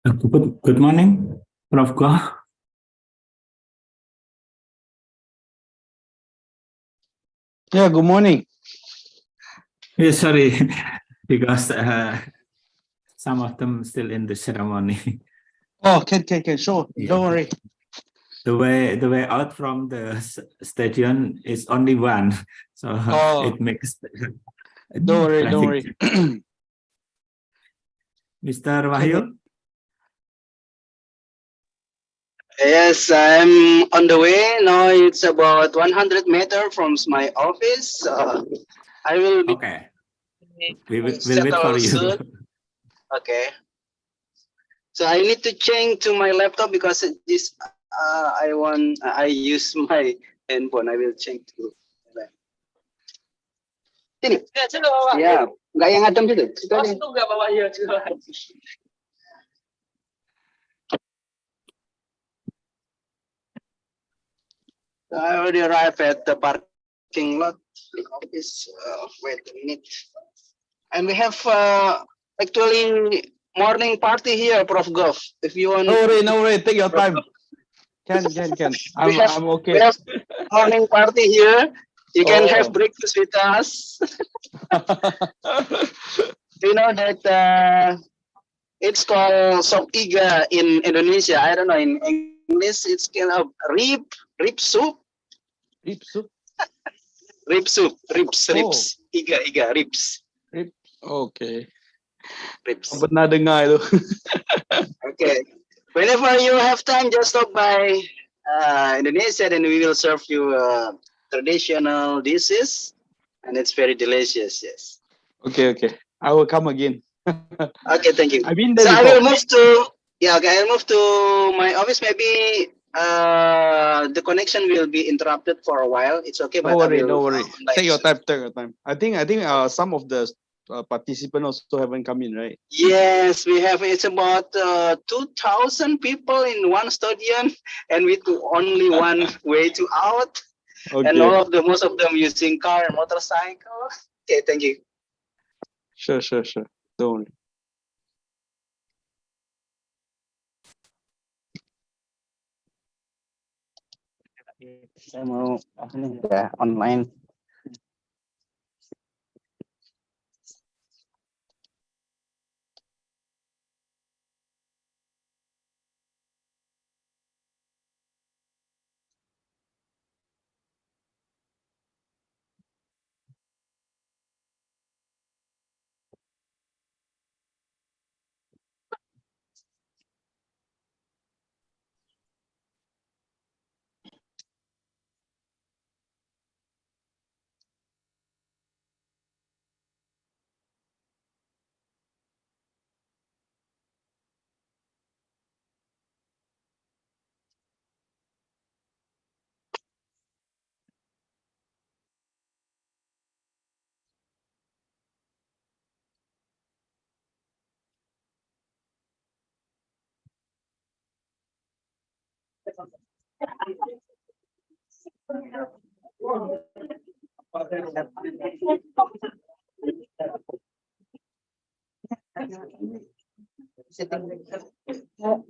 Good morning, Prof. Goh. Yeah, good morning. Yeah, sorry, because some of them still in the ceremony. Oh, can, sure. Yeah. Don't worry. The way out from the stadium is only one, so Oh, it makes don't worry, don't traffic. worry. Mr. Wahyu? Yes, I'm on the way. Now it's about 100 meters from my office. I will be Okay, we'll wait for settled you. soon. Okay. So I need to change to my laptop because this I use my handphone. I will change to. Sini. Ya, nggak yang adem situ. Situ aja. Nggak bawa ya. I already arrived at the parking lot office. Wait a minute. And we have actually morning party here, Prof. Gov. If you want. No worry. Take your time. Can. I'm okay. We have morning party here. You can have Oh. breakfast with us. You know that it's called sop iga in Indonesia. I don't know, in English it's kind of rib soup. Rib soup? Ribs. Iga, ribs. Okay. Ribs. Pernah dengar itu. Okay. Whenever you have time, just stop by Indonesia, then we will serve you traditional dishes, and it's very delicious. Yes. Okay. I will come again. Okay, thank you. I've been there So before. I will move to I'll move to my office. Maybe the connection will be interrupted for a while. It's okay, but Don't worry. Take your time. I think some of the participants also haven't come in, right? Yes, we have. It's about 2,000 people in one stadium, and with only one way to out. Okay. And most of them using car and motorcycle. Okay, thank you. Sure. Don't worry. Saya mau online.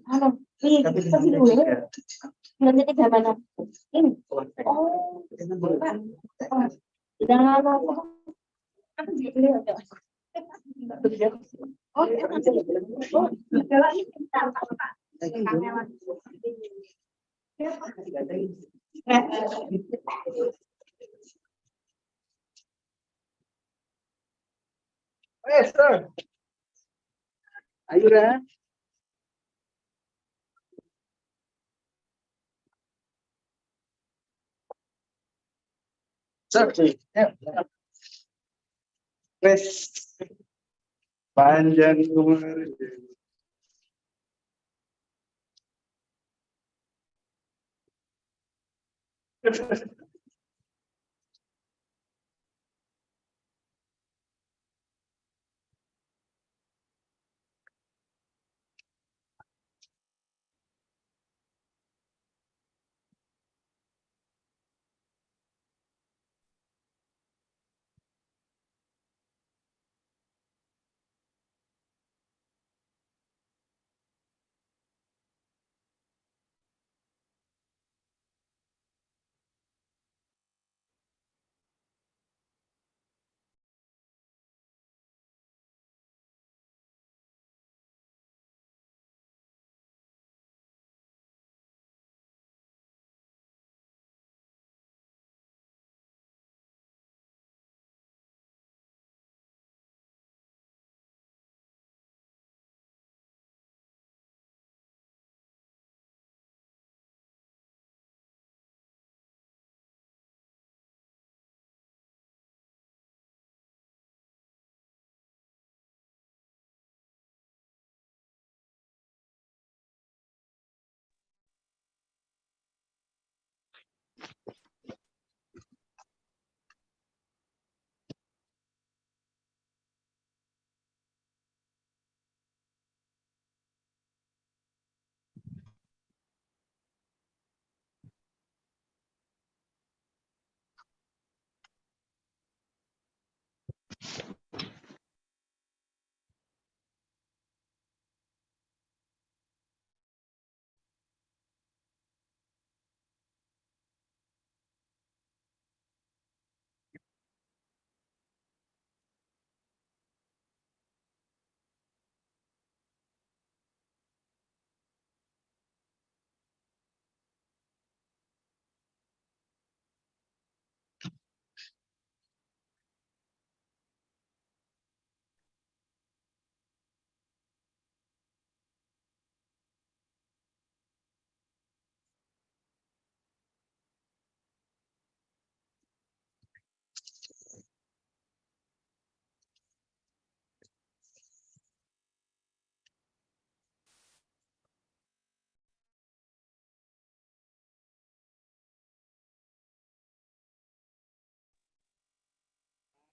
Halo, ini kasih dulu ya. Nanti 3 mana? Ini. Oh, Pak. Udah lama. Yes, sir. Ayura. Sir. Yeah. Yes. Panjang umur.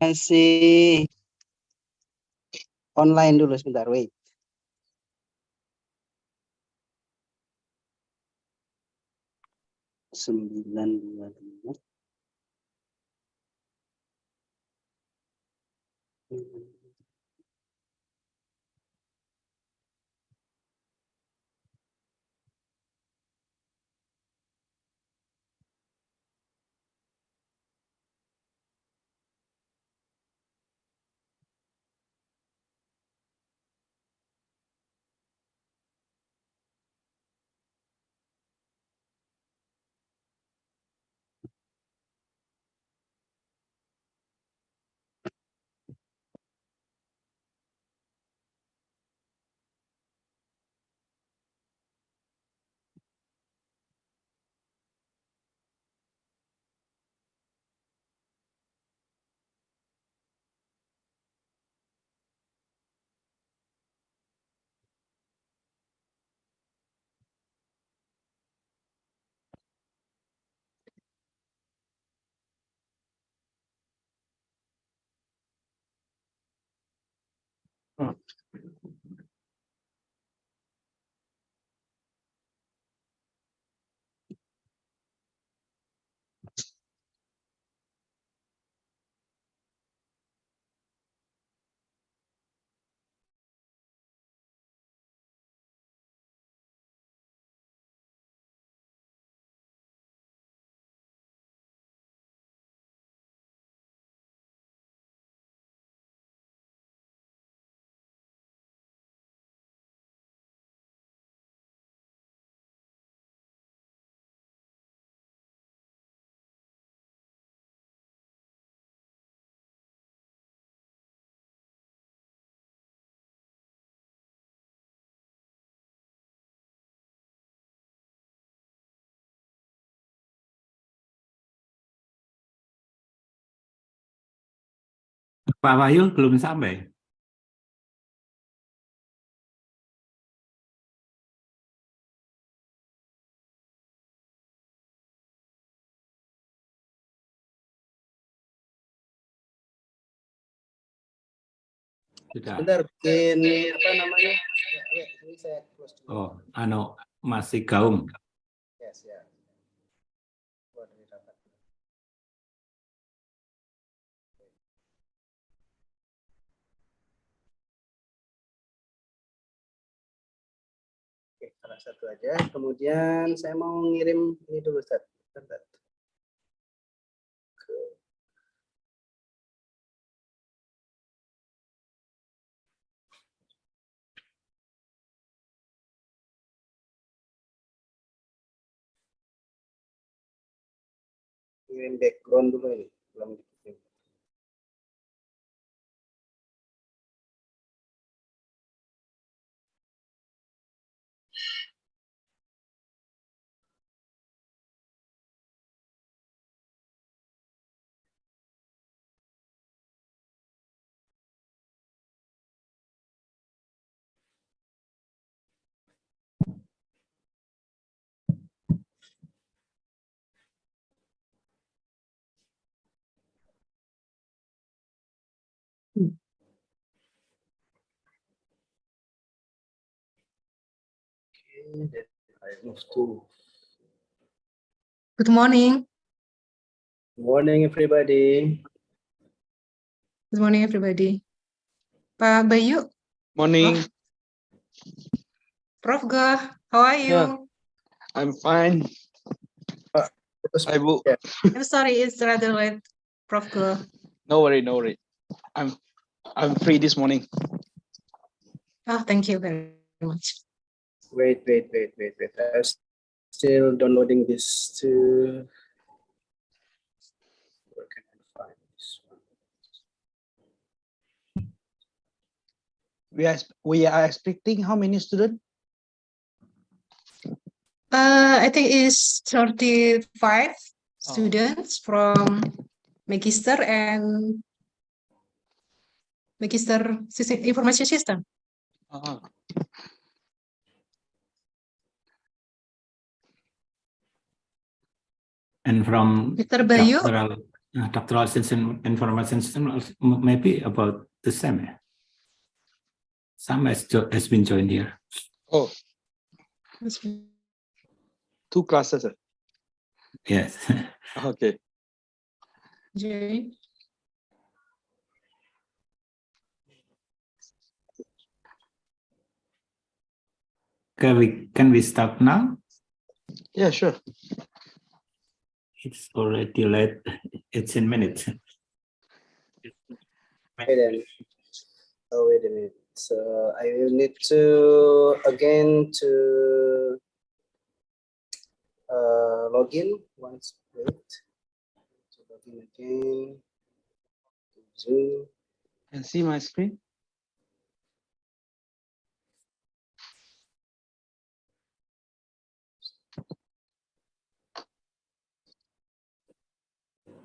Masih online dulu sebentar, wait. Sembilan dua lima. Pak Wahyu belum sampai. Sudah. Sebentar, bikin apa namanya? Ini saya close dulu. Oh, masih gaung. Yes, ya. Buat dari rapat. Oke, salah satu aja. Kemudian saya mau ngirim ini dulu, Ustaz. Bentar. Ngirim background dulu ini, belum dikirim. Then I move to. Good morning. Morning, everybody. Good morning, everybody. Pak Bayu, Morning. Prof Gah, how are you? Yeah. I'm fine. I will. I'm sorry, it's rather late, Prof Gah. No worry, no worry. I'm free this morning. Oh, thank you very much. Wait. I'm still downloading this to. Where can I find this one? We are expecting how many students? I think it's 35 students from Magister and Magister Information System. And from Mr. Bayu? doctoral system information system maybe about the same. Some has been joined here. Oh, 2 classes. Yes. Okay. Jay. Can we start now? Yeah, sure. It's already late. 18 minutes. Okay then. Oh, wait a minute. So I will need to again to log in once. Wait. To log in again. Zoom. Can see my screen?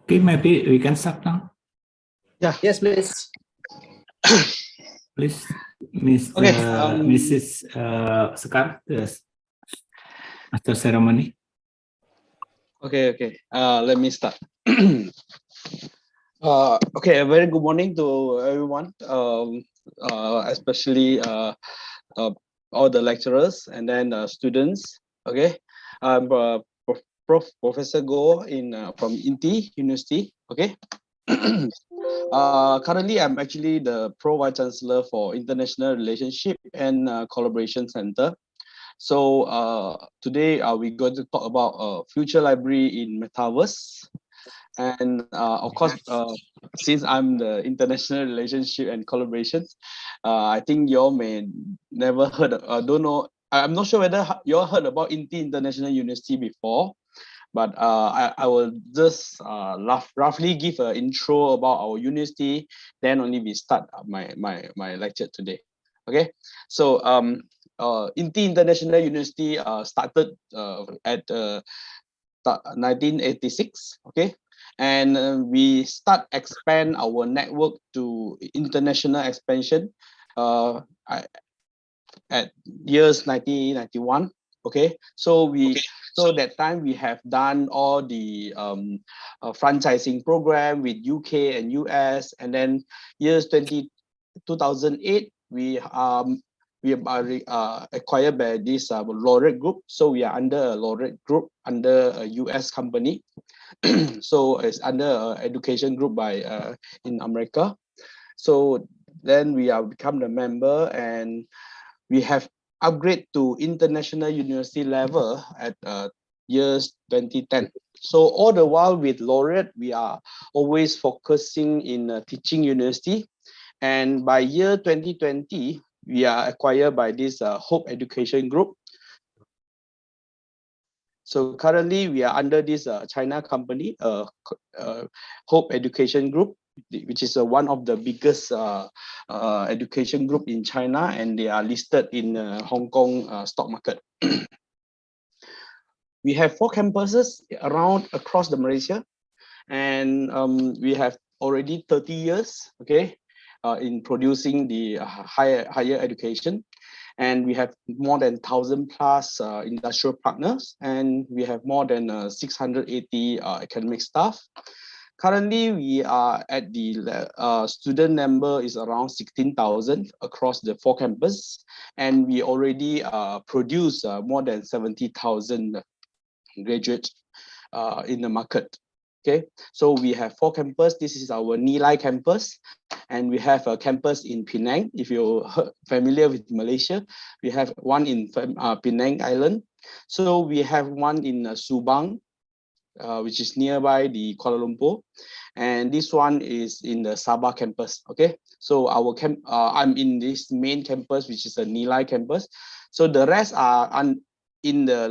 Okay, maybe we can start now. Yeah. Yes, please. Please, Miss Okay, Mrs. Sekar, yes. Master ceremony. Okay. Let me start. Okay, a very good morning to everyone, especially all the lecturers and then students. Okay, I'm Professor Go from INTI University. Okay. Currently, I'm actually the Pro Vice Chancellor for International Relationship and Collaboration Center. So today we're going to talk about future library in Metaverse. And of course, since I'm the international relationship and collaborations, I think you all may never heard, don't know. I'm not sure whether you all heard about INTI International University before, but I will just roughly give an intro about our university. Then only we start my lecture today. Okay, so INTI International University started at 1986. Okay. And we start expand our network to international expansion at years 1991. Okay, so so that time we have done all the franchising program with UK and US, and then years 2008 we are acquired by this Laureate Group. So we are under a Laureate Group under a US company. So it's under education group by in America. So then we are become the member, and we have upgrade to international university level at years 2010. So all the while with Laureate, we are always focusing in teaching university. And by year 2020, we are acquired by this Hope Education Group. So currently we are under this China company, Hope Education Group, which is one of the biggest education group in China, and they are listed in Hong Kong stock market. We have 4 campuses around across the Malaysia, and we have already 30 years, okay, in producing the higher education. And we have more than 1,000 plus industrial partners, and we have more than 680 academic staff. Currently, we are at the student number is around 16,000 across the 4 campus, and we already produce more than 70,000 graduates in the market. Okay, so we have 4 campus. This is our Nilai campus, and we have a campus in Penang. If you're familiar with Malaysia, we have one in Penang Island. So we have one in Subang, which is nearby the Kuala Lumpur, and this one is in the Sabah campus. Okay, so our I'm in this main campus, which is a Nilai campus. So the rest are in the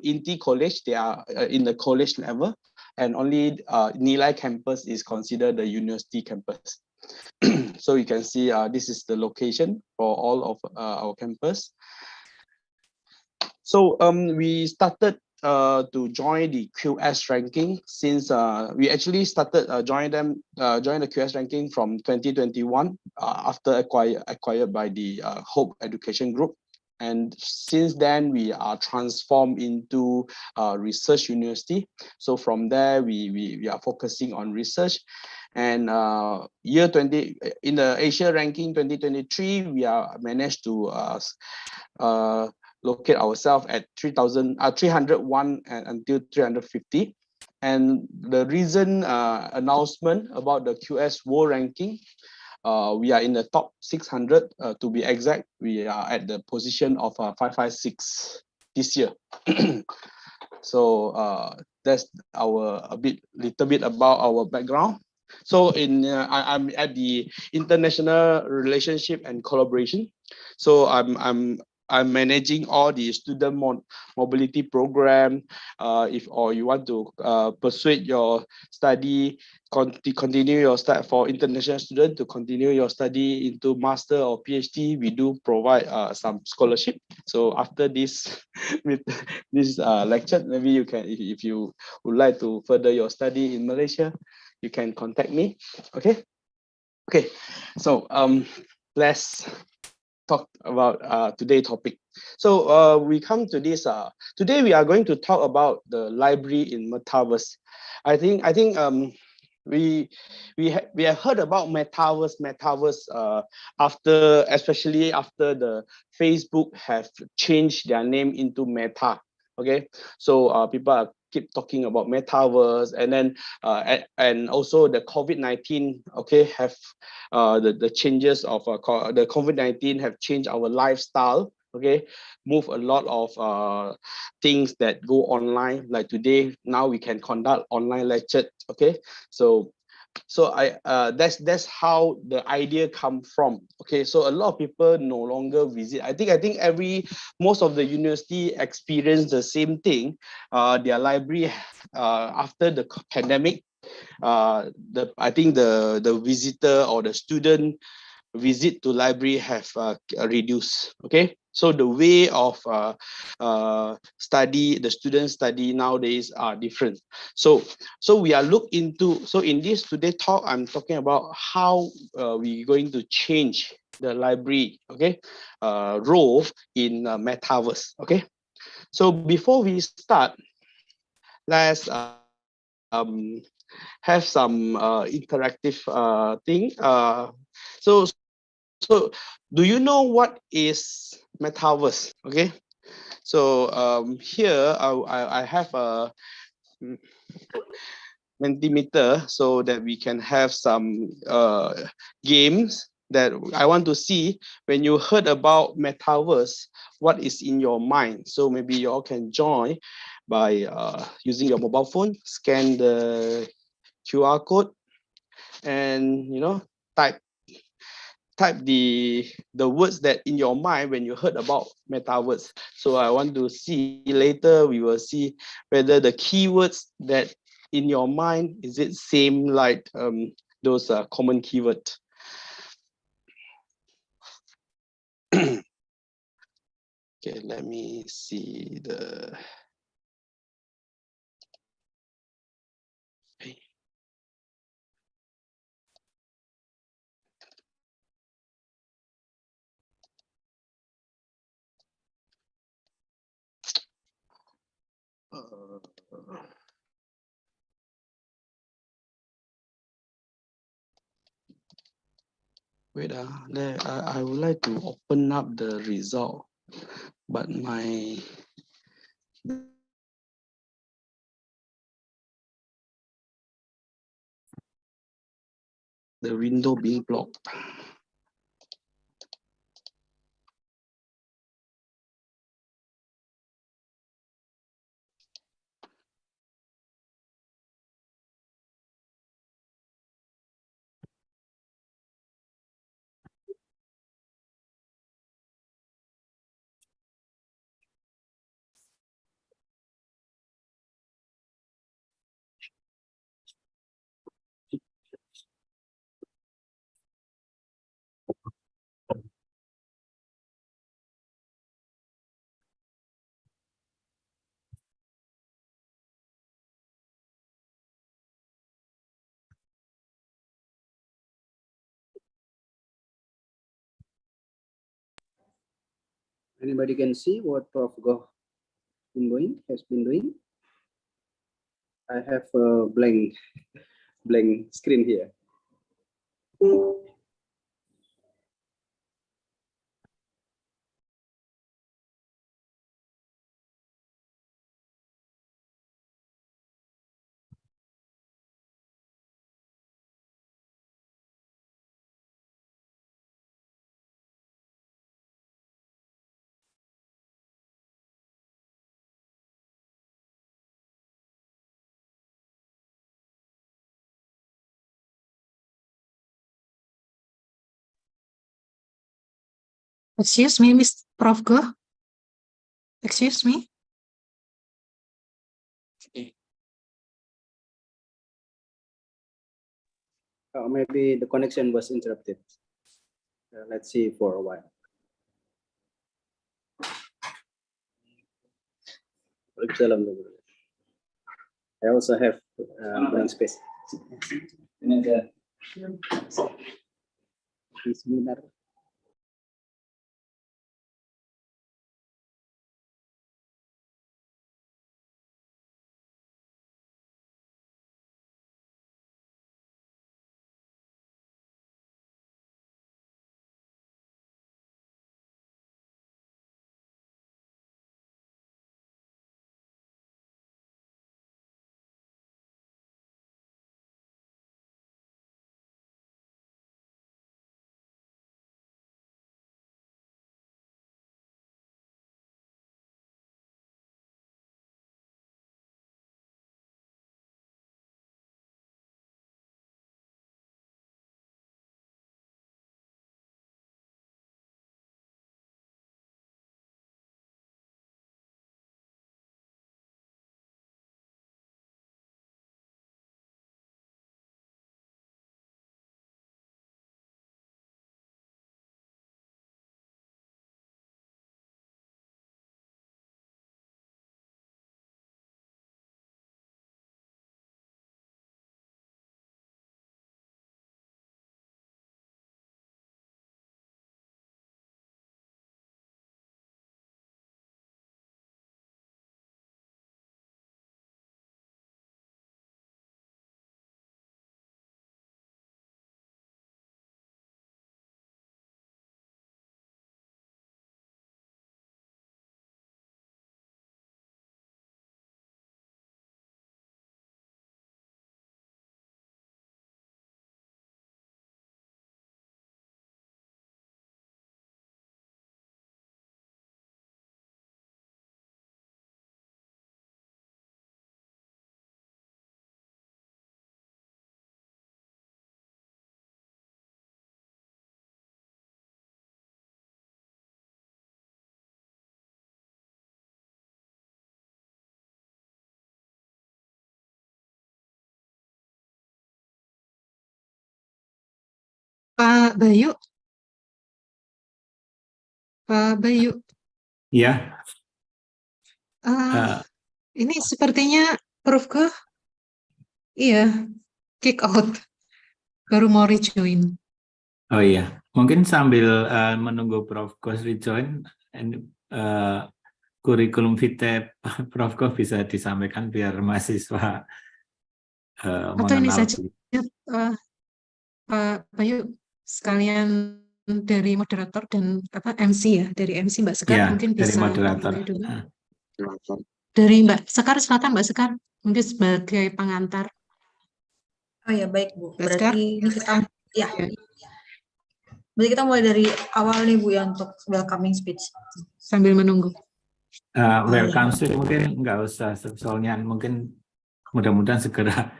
Inti College. They are in the college level, and only Nilai campus is considered the university campus. So you can see this is the location for all of our campus. So we started to join the QS ranking since we actually started join the QS ranking from 2021 after acquired by the Hope Education Group. And since then, we are transformed into a research university. So from there, we are focusing on research. And in the Asia ranking 2023, we are managed to locate ourselves at 301 until 350. And the recent announcement about the QS World Ranking, we are in the top 600 to be exact. We are at the position of 556 this year. So that's our little bit about our background. So I'm at the international relationship and collaboration. So I'm managing all the student mobility program. If you want to persuade your study, continue your study for international student to continue your study into master or PhD, we do provide some scholarship. So after this with this lecture, maybe you can, if you would like to further your study in Malaysia, you can contact me. Okay. So let's talk about today's topic. So we come to this. Today we are going to talk about the library in Metaverse. I think we have heard about Metaverse especially after the Facebook have changed their name into Meta. Okay, so people keep talking about Metaverse, and then and also the COVID-19. Okay, have the changes of the COVID-19 have changed our lifestyle. Okay, move a lot of things that go online. Like today, now we can conduct online lecture. Okay, so that's how the idea come from. Okay, so a lot of people no longer visit. I think most of the university experience the same thing. Their library after the pandemic, I think the visitor or the student visit to library have reduced. Okay, so the way of study, the students study nowadays are different. So we are so in this today talk, I'm talking about how we're going to change the library, okay, role in Metaverse. Okay, so before we start, let's have some interactive thing. So do you know what is Metaverse? Okay, so here I have a Mentimeter so that we can have some games that I want to see. When you heard about Metaverse, what is in your mind? So maybe you all can join by using your mobile phone, scan the QR code, and type the words that in your mind when you heard about Metaverse. So I want to see later, we will see whether the keywords that in your mind, is it same like those common keywords. Okay, let me see the Wait, there, I would like to open up the result, but the window being blocked. Anybody can see what Prof. Goh has been doing? I have a blank screen here. Excuse me, Miss Prof. Goh. Excuse me. Maybe the connection was interrupted. Let's see for a while. I also have blank space. Ini ada seminar. Pak Bayu. Pak Bayu. Ya, Ini sepertinya Prof. Goh, iya, kick out. Baru mau rejoin. oh iya, mungkin sambil menunggu Prof. Goh rejoin, kurikulum vitae Prof. Goh bisa disampaikan biar mahasiswa Atau ini mengenal. saja, Pak Bayu, sekalian dari moderator dan MC ya, dari MC Mbak Sekar Ya, mungkin dari bisa moderator. memulai dulu. Ah. Dari Mbak Sekar, silakan Mbak Sekar, mungkin sebagai pengantar. Oh ya, baik Bu. Mbak Sekar? Berarti ini kita ya. Ya. Berarti kita mulai dari awal nih Bu ya untuk welcoming speech. Sambil menunggu. Welcome sih mungkin nggak usah, soalnya mungkin mudah-mudahan segera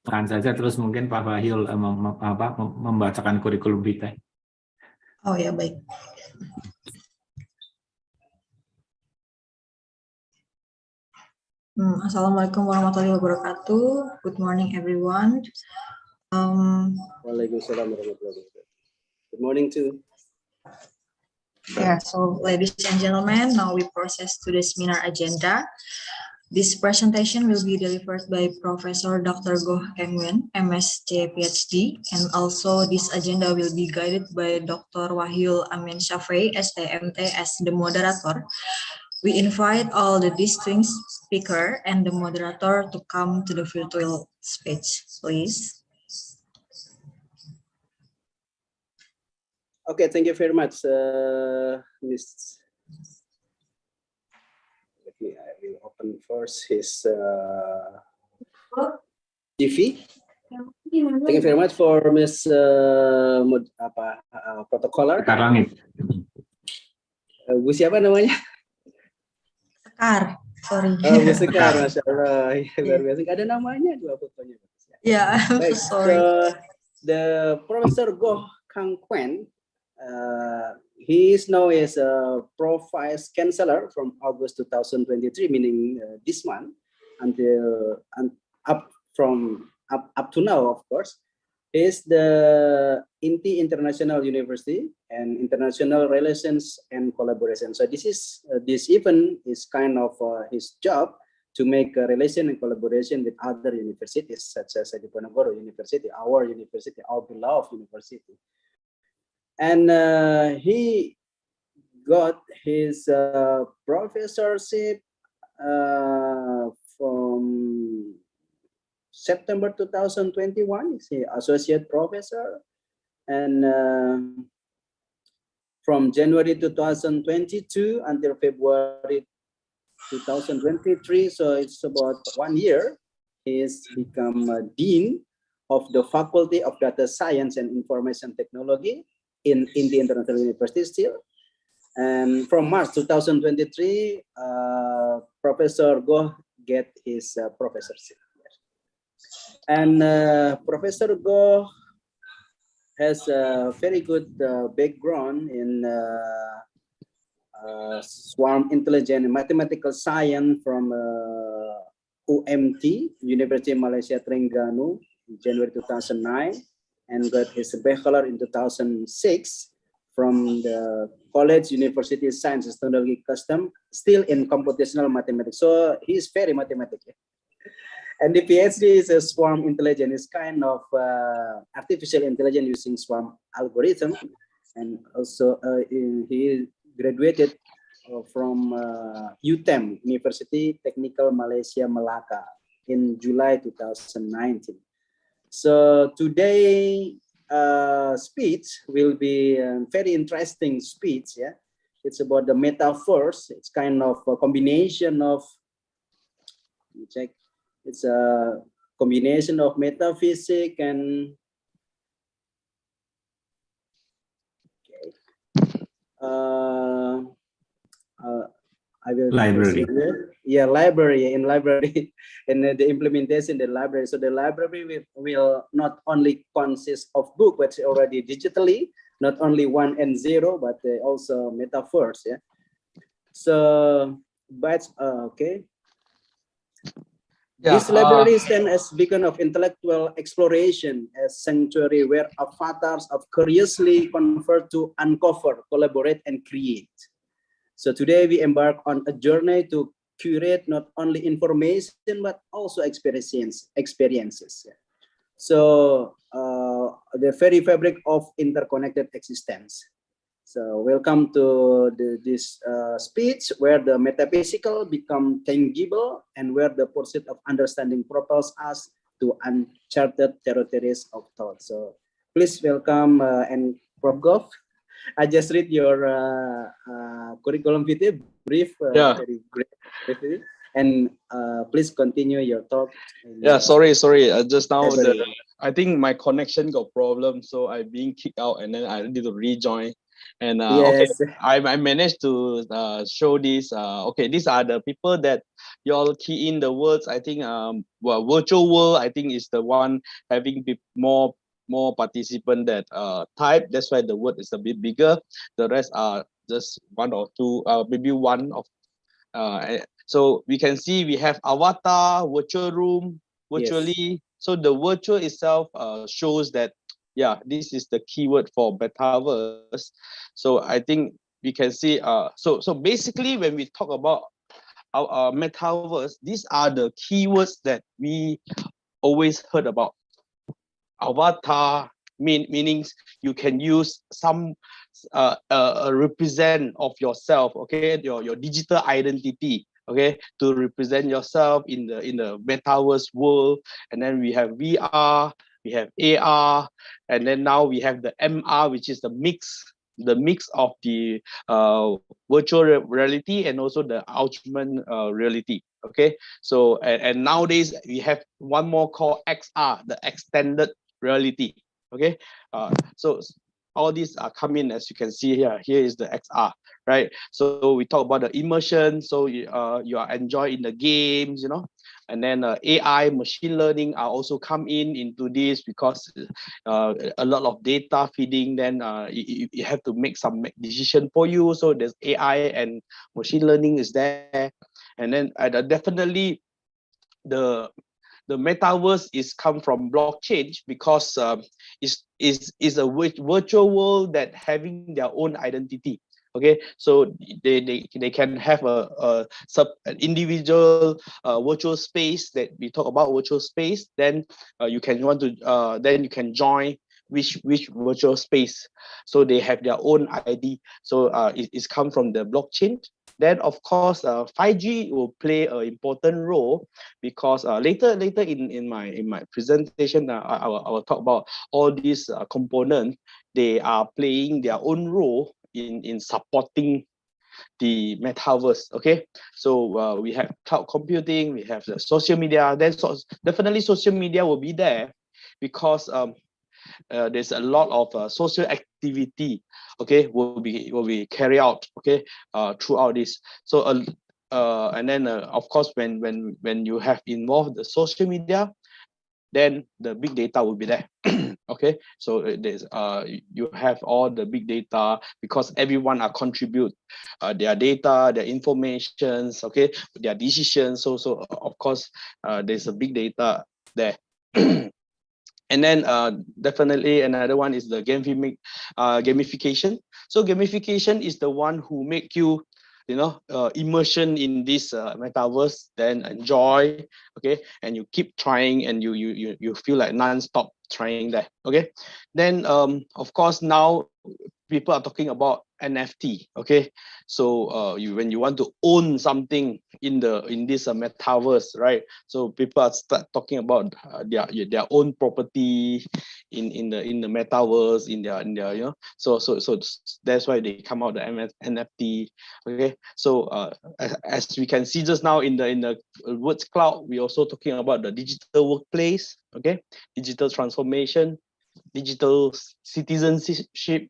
kan saja, terus mungkin Pak Wahyul membacakan kurikulum kita. Oh ya, baik. Assalamualaikum warahmatullahi wabarakatuh. Good morning everyone. Waalaikumsalam warahmatullahi wabarakatuh. Good morning too. Yeah, so ladies and gentlemen, now we process to the seminar agenda. This presentation will be delivered by Professor Dr. Goh Keng Nguyen, MSc PhD, and also this agenda will be guided by Dr. Wahyul Amin Shafei, STMT, as the moderator. We invite all the distinguished speaker and the moderator to come to the virtual speech, please. Okay, thank you very much, Ms. I will open first his TV. Thank you very much for Ms. Protocoler. Sekarang Bu siapa namanya? Sekar, sorry. Bu Sekar, Masya Allah. Luar biasa. Ada namanya dua fotonya. Yeah, I'm Baik, sorry. the Professor Goh Keng Nguyen, he is now as a Pro-Vice Chancellor from August 2023, meaning this month, until up to now, of course. He is the INTI International University and International Relations and Collaboration. So this event is kind of his job to make a relation and collaboration with other universities, such as Diponegoro University, our beloved university. And he got his professorship from September 2021. He's an associate professor, and from January 2022 until February 2023, so it's about 1 year, he's become a dean of the Faculty of Data Science and Information Technology in the International University still. And from March 2023, Professor Goh get his professorship. And Professor Goh has a very good background in swarm intelligence and mathematical science from UMT, University of Malaysia Terengganu, in January 2009, and got his bachelor in 2006 from the College University of Science and Technology Custom, still in computational mathematics. So he's very mathematical. And the PhD is a swarm intelligence, is kind of artificial intelligence using swarm algorithm. And also he graduated from UTM, University Technical Malaysia Melaka, in July 2019. So today speech will be a very interesting speech. Yeah, it's about the Metaverse. It's kind of a combination of, let me check. It's a combination of metaphysics and I will library. Yeah, library and the implementation the library. So the library will not only consist of book, but already digitally, not only 1 and 0, but also Metaverse. Yeah. So, but okay. Yeah, This library stands as beacon of intellectual exploration, as sanctuary where avatars of curiously convert to uncover, collaborate, and create. So today we embark on a journey to curate not only information but also experiences. So the very fabric of interconnected existence. So welcome to this speech where the metaphysical become tangible and where the pursuit of understanding propels us to uncharted territories of thought. So please welcome and Prof. Goff. I just read your curriculum vitae, brief, very great, briefly. And please continue your talk. Yeah, sorry. Just now, February. I think my connection got problem, so I being kicked out, and then I need to rejoin. And okay, Yes. I managed to show this. Okay, these are the people that y'all key in the words. I think well, virtual world, I think is the one having more participant that type. That's why the word is a bit bigger. The rest are just one or two, maybe one of so we can see we have avatar, virtual room, virtually. So the virtual itself shows that, yeah, this is the keyword for metaverse. So I think we can see, so basically when we talk about our metaverse, these are the keywords that we always heard about. Avatar meanings you can use some represent of yourself, okay, your digital identity, okay, to represent yourself in the metaverse world. And then we have VR, we have AR, and then now we have the MR, which is the mix of the virtual reality and also the augmented reality. Okay, so and nowadays we have one more called XR, the extended reality. Okay, so all these are coming, as you can see here. Here is the XR, right? So we talk about the immersion. So you are enjoying the games, you know, and then AI, machine learning are also come into this because a lot of data feeding. Then you have to make some decision for you. So there's AI and machine learning is there, and then definitely the metaverse is come from blockchain because is a virtual world that having their own identity. Okay, so they can have an individual virtual space that we talk about virtual space. Then you can want to then you can join which virtual space. So they have their own ID. So it's come from the blockchain. Then of course 5G will play an important role because later in my presentation I will talk about all these components. They are playing their own role in supporting the metaverse. Okay, so we have cloud computing, we have the social media. Then definitely social media will be there because there's a lot of social activity, okay, will be carried out, okay, throughout this. So and then of course when you have involved the social media, then the big data will be there. Okay, so there's you have all the big data because everyone are contribute their data, their informations, okay, their decisions. So of course there's a big data there. And then definitely another one is the gamification. So gamification is the one who make you, you know, immersion in this metaverse, then enjoy, okay, and you keep trying and you feel like non-stop trying that. Okay, then of course now people are talking about NFT. Okay, so when you want to own something in this metaverse, right? So people are start talking about their own property in the metaverse, in their you know. So that's why they come out the NFT. Okay, so as we can see just now in the words cloud, we also talking about the digital workplace. Okay, digital transformation, digital citizenship,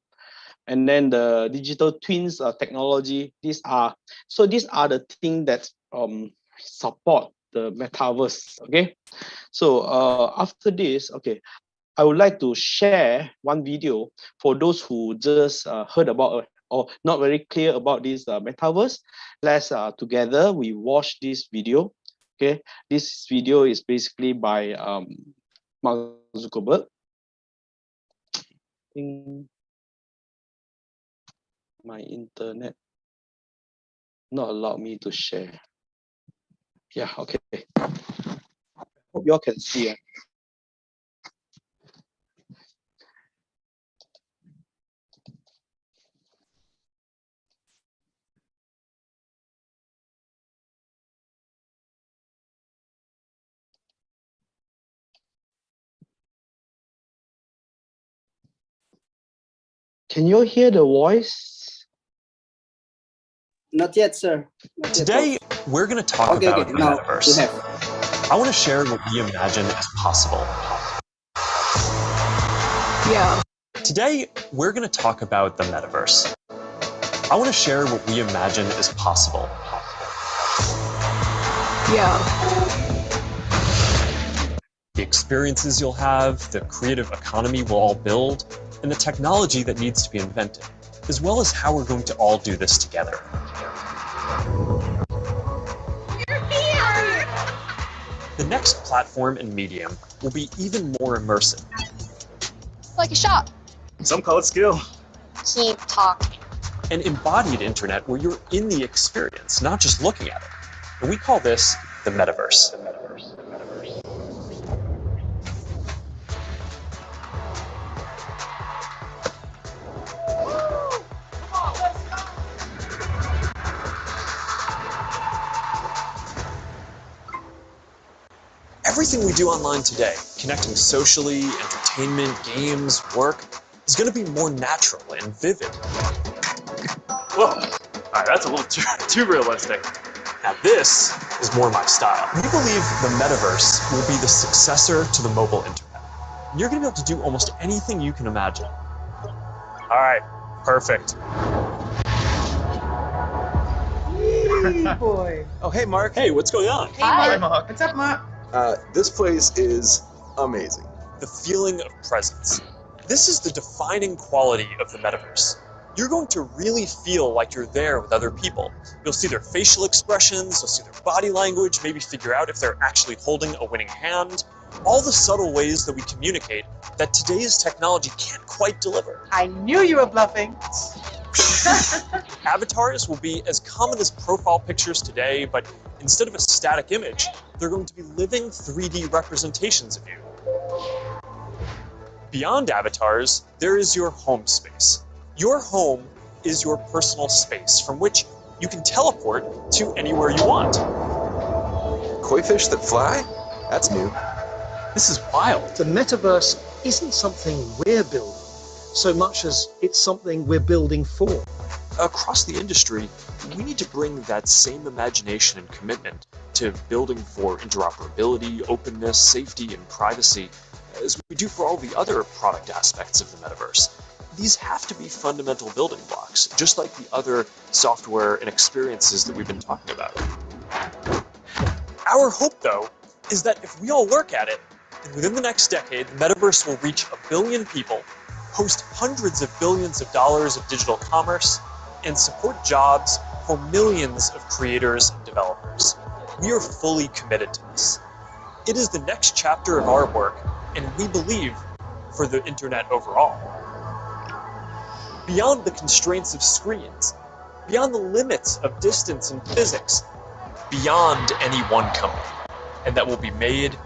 and then the digital twins technology. These are the things that support the metaverse. Okay, so after this, okay, I would like to share one video for those who just heard about or not very clear about this metaverse. Let's together we watch this video. Okay, this video is basically by Mark Zuckerberg. I think my internet not allow me to share. Yeah, okay. Hope you all can see. Can you hear the voice? Not yet, sir. Not yet, Today, Prof. we're going to talk Okay, about okay. the Now metaverse. you have. I want to share what we imagine as possible. Yeah. Today, we're going to talk about the metaverse. I want to share what we imagine as possible. Yeah. The experiences you'll have, the creative economy we'll all build, and the technology that needs to be invented, as well as how we're going to all do this together. The next platform and medium will be even more immersive. Like a shop. Some call it skill. Keep talking. An embodied internet where you're in the experience, not just looking at it. And we call this the metaverse. Everything we do online today, connecting socially, entertainment, games, work, is going to be more natural and vivid. Whoa, all right, that's a little too realistic. Now this is more my style. We believe the metaverse will be the successor to the mobile internet. You're going to be able to do almost anything you can imagine. All right, perfect. Boy. Oh, hey, Mark. Hey, what's going on? Hi, Mark. What's up, Mark? This place is amazing. The feeling of presence. This is the defining quality of the metaverse. You're going to really feel like you're there with other people. You'll see their facial expressions, you'll see their body language, maybe figure out if they're actually holding a winning hand. All the subtle ways that we communicate that today's technology can't quite deliver. I knew you were bluffing. Avatars will be as common as profile pictures today, but instead of a static image, they're going to be living 3D representations of you. Beyond avatars, there is your home space. Your home is your personal space from which you can teleport to anywhere you want. Koi fish that fly? That's new. This is wild. The metaverse isn't something we're building so much as it's something we're building for. Across the industry, we need to bring that same imagination and commitment to building for interoperability, openness, safety, and privacy as we do for all the other product aspects of the metaverse. These have to be fundamental building blocks, just like the other software and experiences that we've been talking about. Our hope, though, is that if we all work at it, then within the next decade, the metaverse will reach 1 billion people, host hundreds of billions of dollars of digital commerce, and support jobs for millions of creators and developers. We are fully committed to this. It is the next chapter of our work, and we believe for the internet overall. Beyond the constraints of screens, beyond the limits of distance and physics, beyond any one company, and that will be made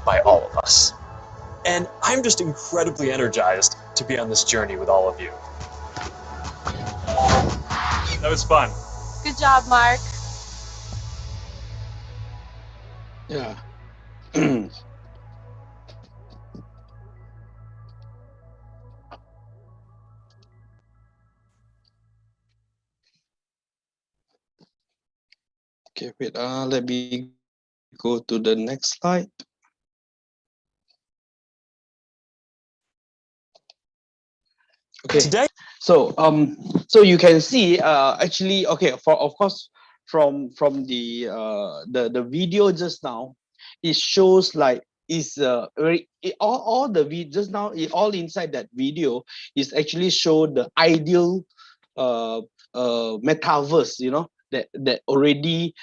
by all of us. And I'm just incredibly energized to be on this journey with all of you. That was fun. Good job, Mark. Yeah. Okay, wait. Let me go to the next slide. Okay. Today, so so you can see actually, okay, for of course from the video just now, it shows like is very all the just now all inside that video is actually show the ideal metaverse, you know, that already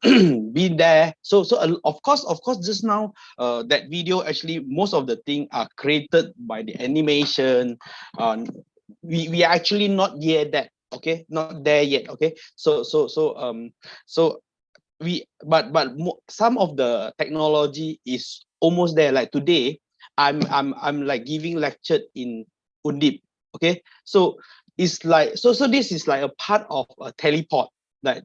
been there. So of course just now that video actually most of the thing are created by the animation. We are actually not yet that, okay, not there yet, okay. So we but some of the technology is almost there. Like today I'm like giving lecture in Undip, okay. So it's like so this is like a part of a teleport. like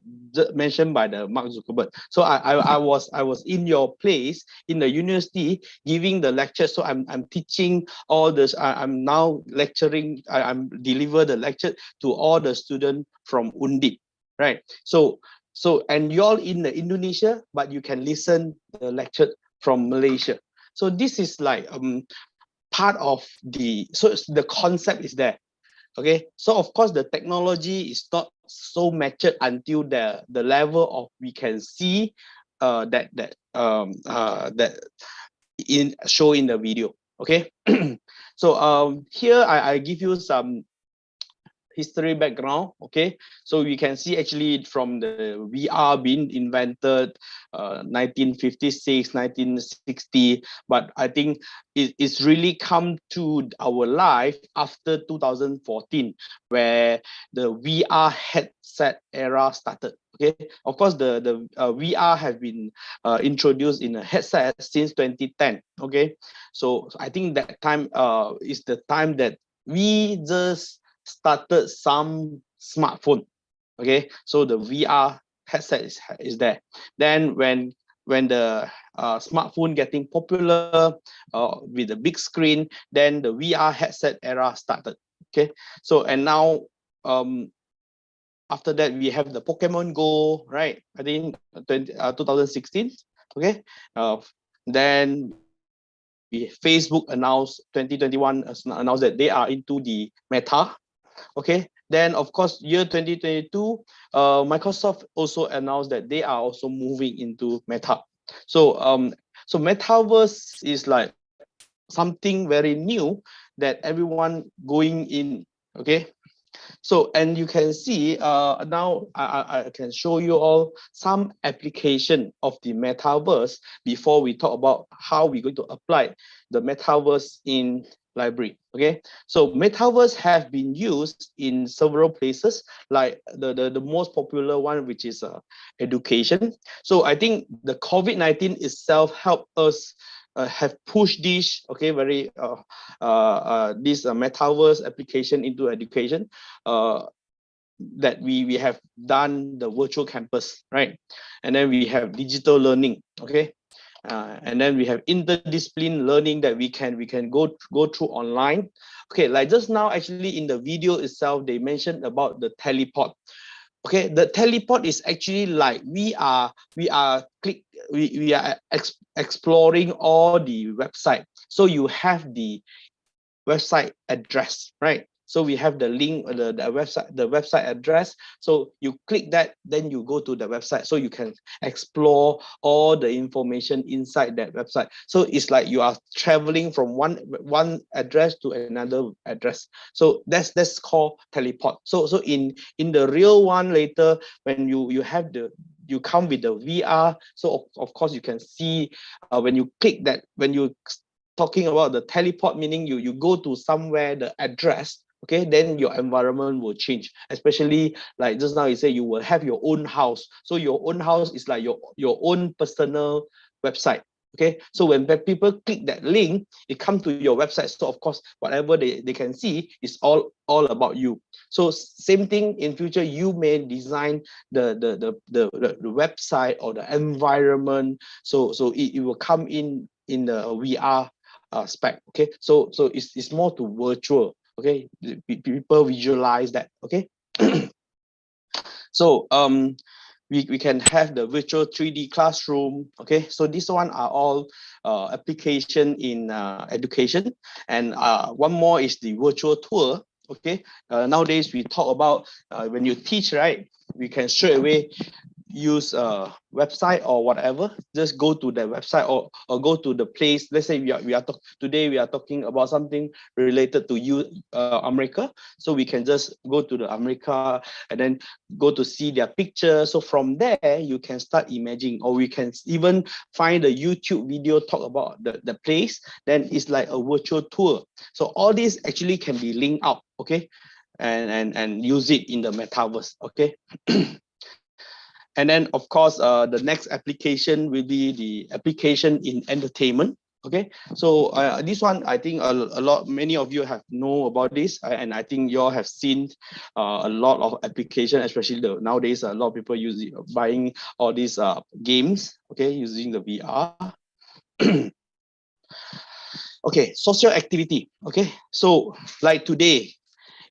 mentioned by the Mark Zuckerberg. So I was in your place in the university giving the lecture. So I'm teaching all this. I'm now lecturing. I'm deliver the lecture to all the students from Undip, right? So and you're in the Indonesia, but you can listen the lecture from Malaysia. So this is like part of the, so the concept is there. Okay, so of course the technology is not so matured until the level of we can see that in show in the video. Okay, so here I give you some history background. Okay, so we can see actually from the VR being invented 1956 1960, but I think it's really come to our life after 2014, where the VR headset era started. Okay, of course the VR have been introduced in a headset since 2010. Okay, so I think that time is the time that we just started some smartphone. Okay, so the VR headset is there. Then when the smartphone getting popular with the big screen, then the VR headset era started. Okay, so and now after that we have the Pokemon Go, right? I think 2016. Okay, then Facebook announced 2021 announced that they are into the Meta. Okay, then of course year 2022 Microsoft also announced that they are also moving into Meta. So so Metaverse is like something very new that everyone going in. Okay, so and you can see now I can show you all some application of the Metaverse before we talk about how we're going to apply the Metaverse in library. Okay, so Metaverse have been used in several places, like the most popular one, which is education. So I think the COVID-19 itself helped us have pushed this, okay, very this Metaverse application into education, that we have done the virtual campus, right? And then we have digital learning. Okay, and then we have interdiscipline learning that we can go through online. Okay, like just now actually in the video itself they mentioned about the teleport. Okay, the teleport is actually like we are exploring all the website. So you have the website address, right? So we have the link, the website address. So you click that, then you go to the website. So you can explore all the information inside that website. So it's like you are traveling from one address to another address. So that's called teleport. So in the real one later, when you have you come with the VR, so of course you can see when you click that, when you talking about the teleport, meaning you go to somewhere, the address, okay, then your environment will change. Especially like just now you say you will have your own house. So your own house is like your own personal website. Okay, so when people click that link, it comes to your website. So of course, whatever they can see is all about you. So same thing in future, you may design the website or the environment. So it will come in the VR spec. Okay, so it's more to virtual. Okay, people visualize that. Okay, so we can have the virtual 3D classroom. Okay, so this one are all application in education. And one more is the virtual tour. Okay, nowadays we talk about when you teach, right, we can straight away use a website or whatever. Just go to the website or go to the place. Let's say today we are talking about something related to America. So we can just go to the America and then go to see their picture. So from there you can start imagining, or we can even find a YouTube video talk about the place. Then it's like a virtual tour. So all this actually can be linked up. Okay, and use it in the Metaverse. Okay. And then, of course, the next application will be the application in entertainment. Okay, so this one, I think many of you have know about this, and I think you all have seen a lot of application, especially nowadays a lot of people buying all these games, okay, using the VR. Okay, social activity. Okay, so like today,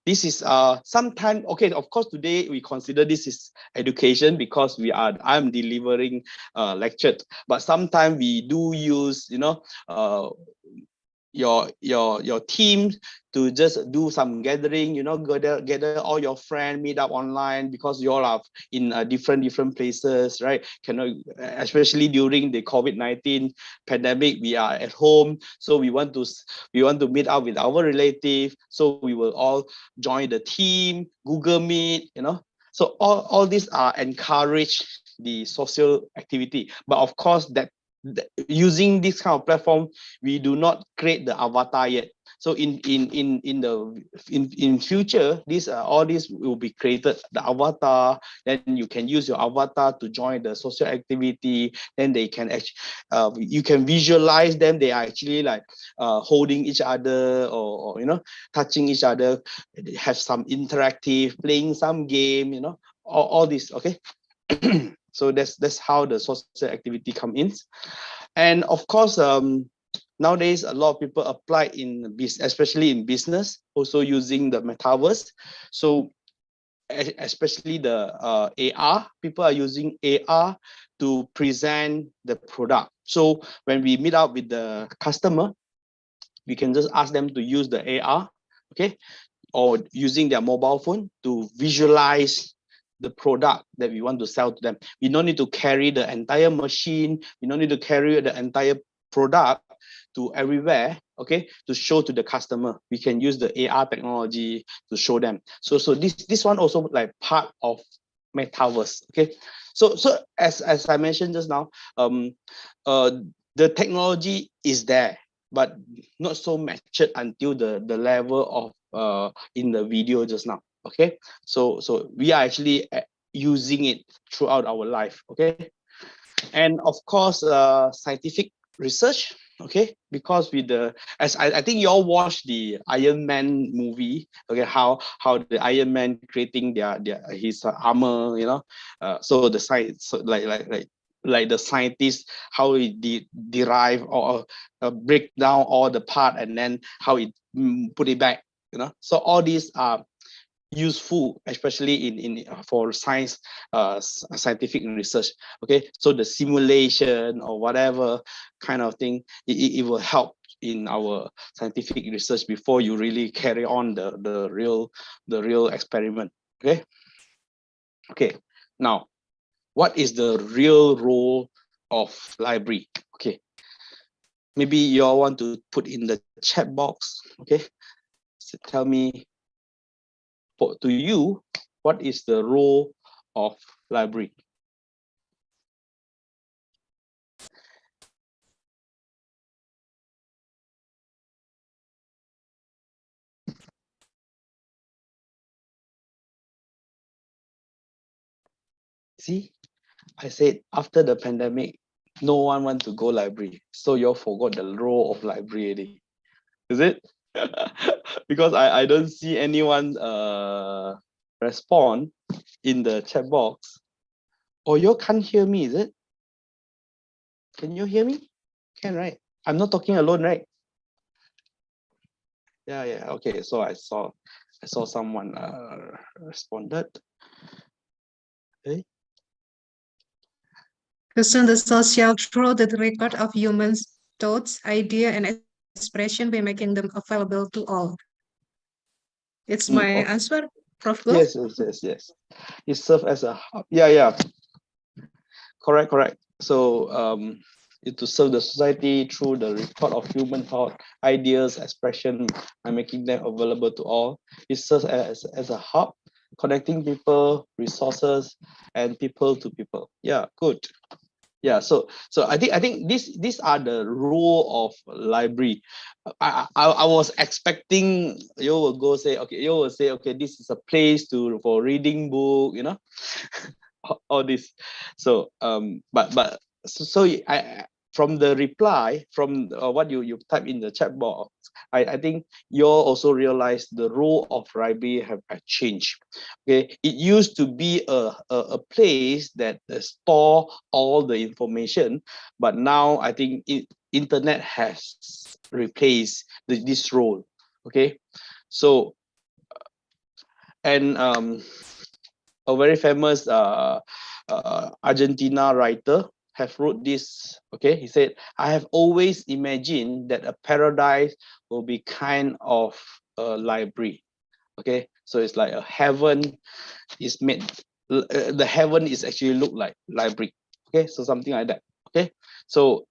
this is sometime, okay, of course today we consider this is education because I'm delivering lecture, but sometimes we do use, you know, your team to just do some gathering, you know, gather all your friends, meet up online, because you all are in different places, right? Cannot, especially during the COVID-19 pandemic, we are at home, so we want to meet up with our relative, so we will all join the team, Google Meet, you know. So all these are encourage the social activity, but of course that using this kind of platform, we do not create the avatar yet. So in future, all this will be created, the avatar. Then you can use your avatar to join the social activity. Then they can actually, you can visualize them. They are actually like holding each other, or you know, touching each other. Have some interactive, playing some game. You know, all this. Okay. So that's how the social activity come in. And of course, nowadays a lot of people apply in especially in business, also using the metaverse. So especially the AR, people are using AR to present the product. So when we meet up with the customer, we can just ask them to use the AR, okay, or using their mobile phone to visualize the product that we want to sell to them. We don't need to carry the entire machine. We don't need to carry the entire product to everywhere, okay, to show to the customer. We can use the AR technology to show them. So this one also like part of metaverse, okay. So as I mentioned just now, the technology is there, but not so matured until the level of in the video just now. Okay, so we are actually using it throughout our life. Okay, and of course scientific research. Okay, because with the, as I think you all watched the Iron Man movie. Okay, how the Iron Man creating his armor, you know. So the science, so like the scientists, how he derive or break down all the part, and then how it put it back, you know. So all these are useful, especially in for science, scientific research. Okay, so the simulation or whatever kind of thing, it will help in our scientific research before you really carry on the real experiment. Okay, now what is the real role of library? Okay, maybe you all want to put in the chat box. Okay, so tell me, to you, what is the role of library? See, I said after the pandemic, no one want to go library. So you all forgot the role of library already. Is it? Because I don't see anyone respond in the chat box. Or you can't hear me, is it? Can you hear me? Can, right? I'm not talking alone, right? Yeah. Okay, so I saw someone responded. Okay. Question: the social through the record of humans' thoughts, idea, and expression by making them available to all. It's my answer, Prof. Go? Yes. It serves as a hub. Yeah. Correct. So it to serve the society through the record of human thought, ideas, expression, and making them available to all. It serves as a hub, connecting people, resources, and people to people. Yeah, good. Yeah, so I think these are the role of library. I was expecting you will go say, okay, you will say, okay, this is a place for reading book, you know. All this. So but so from the reply, from what you type in the chat box, I think you also realize the role of library have changed. Okay, it used to be a place that store all the information, but now I think internet has replaced this role. Okay, so and a very famous Argentina writer have wrote this. Okay, he said, I have always imagined that a paradise will be kind of a library. Okay, so it's like a heaven is made, the heaven is actually look like library. Okay, so something like that. Okay, so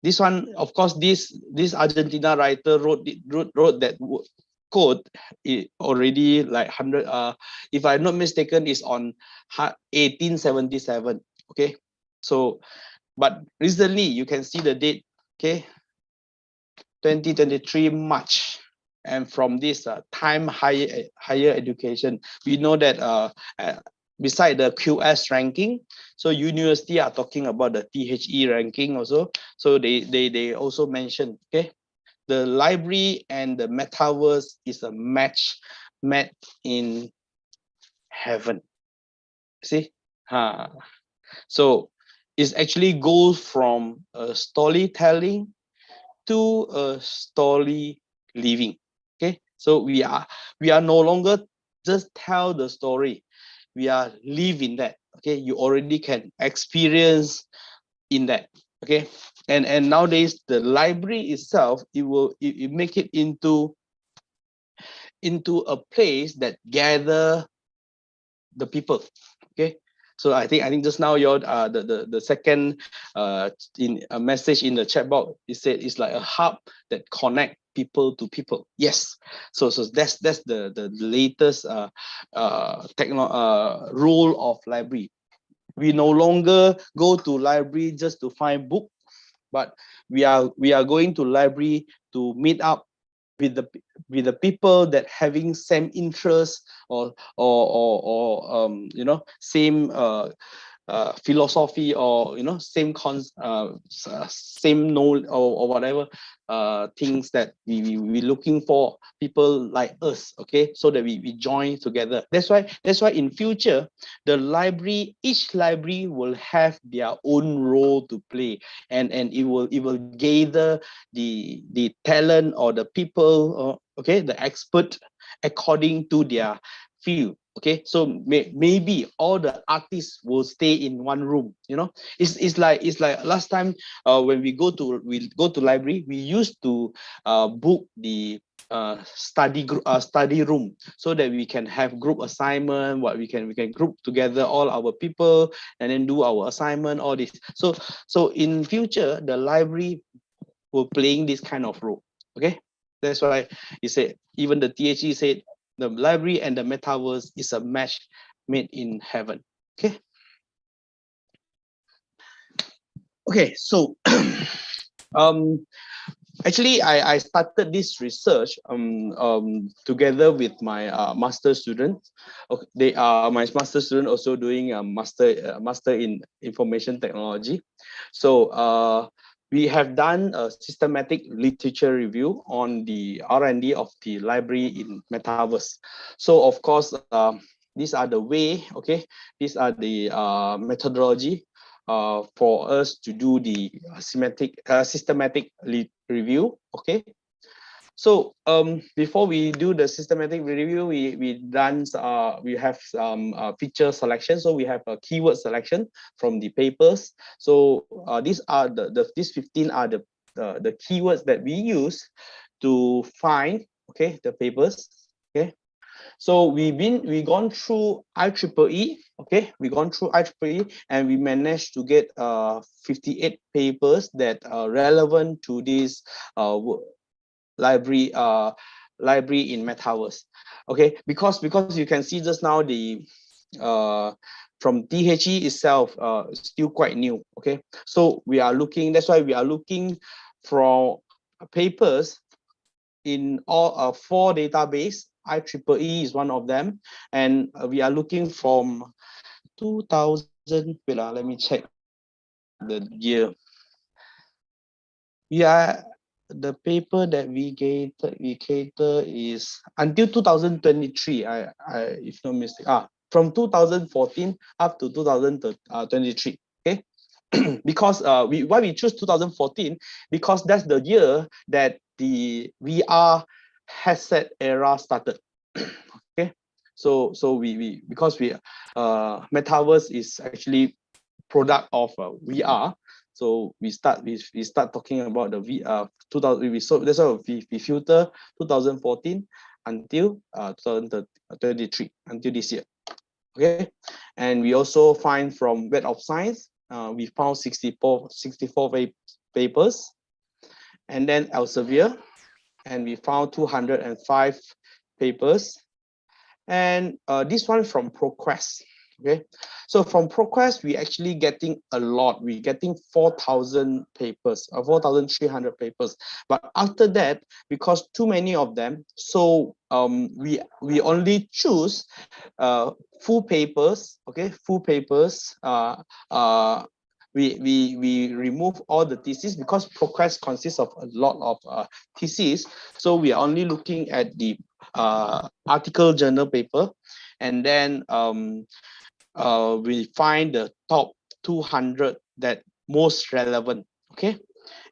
this one, of course, this Argentina writer wrote that quote already like 100, if I'm not mistaken, is on 1877. Okay, so but recently you can see the date. Okay, 2023 March, and from this time higher education, we know that beside the QS ranking, so university are talking about the THE ranking also. So they also mention, okay, the library and the metaverse is a match made in heaven. See, so it actually goes from storytelling to a story living. Okay, so we are no longer just tell the story, we are living that. Okay, you already can experience in that. Okay, and nowadays the library itself, it make it into a place that gather the people. Okay, so I think just now your the second in a message in the chat box, it said it's like a hub that connect people to people. Yes, so that's the latest role of library. We no longer go to library just to find book, but we are going to library to meet up with the people that having same interest or you know, same philosophy, or you know, same same knowledge, or whatever things that we looking for, people like us. Okay, so that we join together. That's why in future the library, each library will have their own role to play, and it will gather the talent or the people, okay, the expert according to their field. Okay, so maybe all the artists will stay in one room. You know, it's like last time when we go to library, we used to book the study room, so that we can have group assignment, what we can group together all our people and then do our assignment, all this. So in future the library will playing this kind of role. Okay, that's why he said, even the THE said the library and the metaverse is a match made in heaven. Okay. Okay, so actually I started this research together with my master student. Okay, they are my master student also doing a master in information technology. So we have done a systematic literature review on the R&D of the library in Metaverse. So of course, these are the way, okay, these are the methodology for us to do the systematic review. Okay, so before we do the systematic review, we have some feature selection. So we have a keyword selection from the papers. So these are these 15 are the keywords that we use to find, okay, the papers. Okay, so we gone through IEEE. Okay, we gone through IEEE, and we managed to get 58 papers that are relevant to this library in Metaverse. Okay, because you can see just now the from THE itself still quite new. Okay, so we are looking, that's why we are looking for papers in all 4 database. IEEE is one of them, and we are looking from 2000. Wait, let me check. the year. Yeah, the paper that we cater is until 2023. If no mistake, from 2014 up to 2023. Okay, because why we choose 2014, because that's the year that the VR headset era started. Okay, so we because we Metaverse is actually product of VR. So we start talking about the 2000. So that's why we filter 2014 until 2023, until this year. Okay, and we also find from Web of Science, we found 64 papers, and then Elsevier, and we found 205 papers, and this one from ProQuest. Okay, so from ProQuest, we actually getting a lot. We're getting 4,000 papers, 4,300 papers. But after that, because too many of them, so we only choose full papers. Okay, full papers. We remove all the thesis, because ProQuest consists of a lot of theses. So we are only looking at the article journal paper, and then we find the top 200 that most relevant. Okay,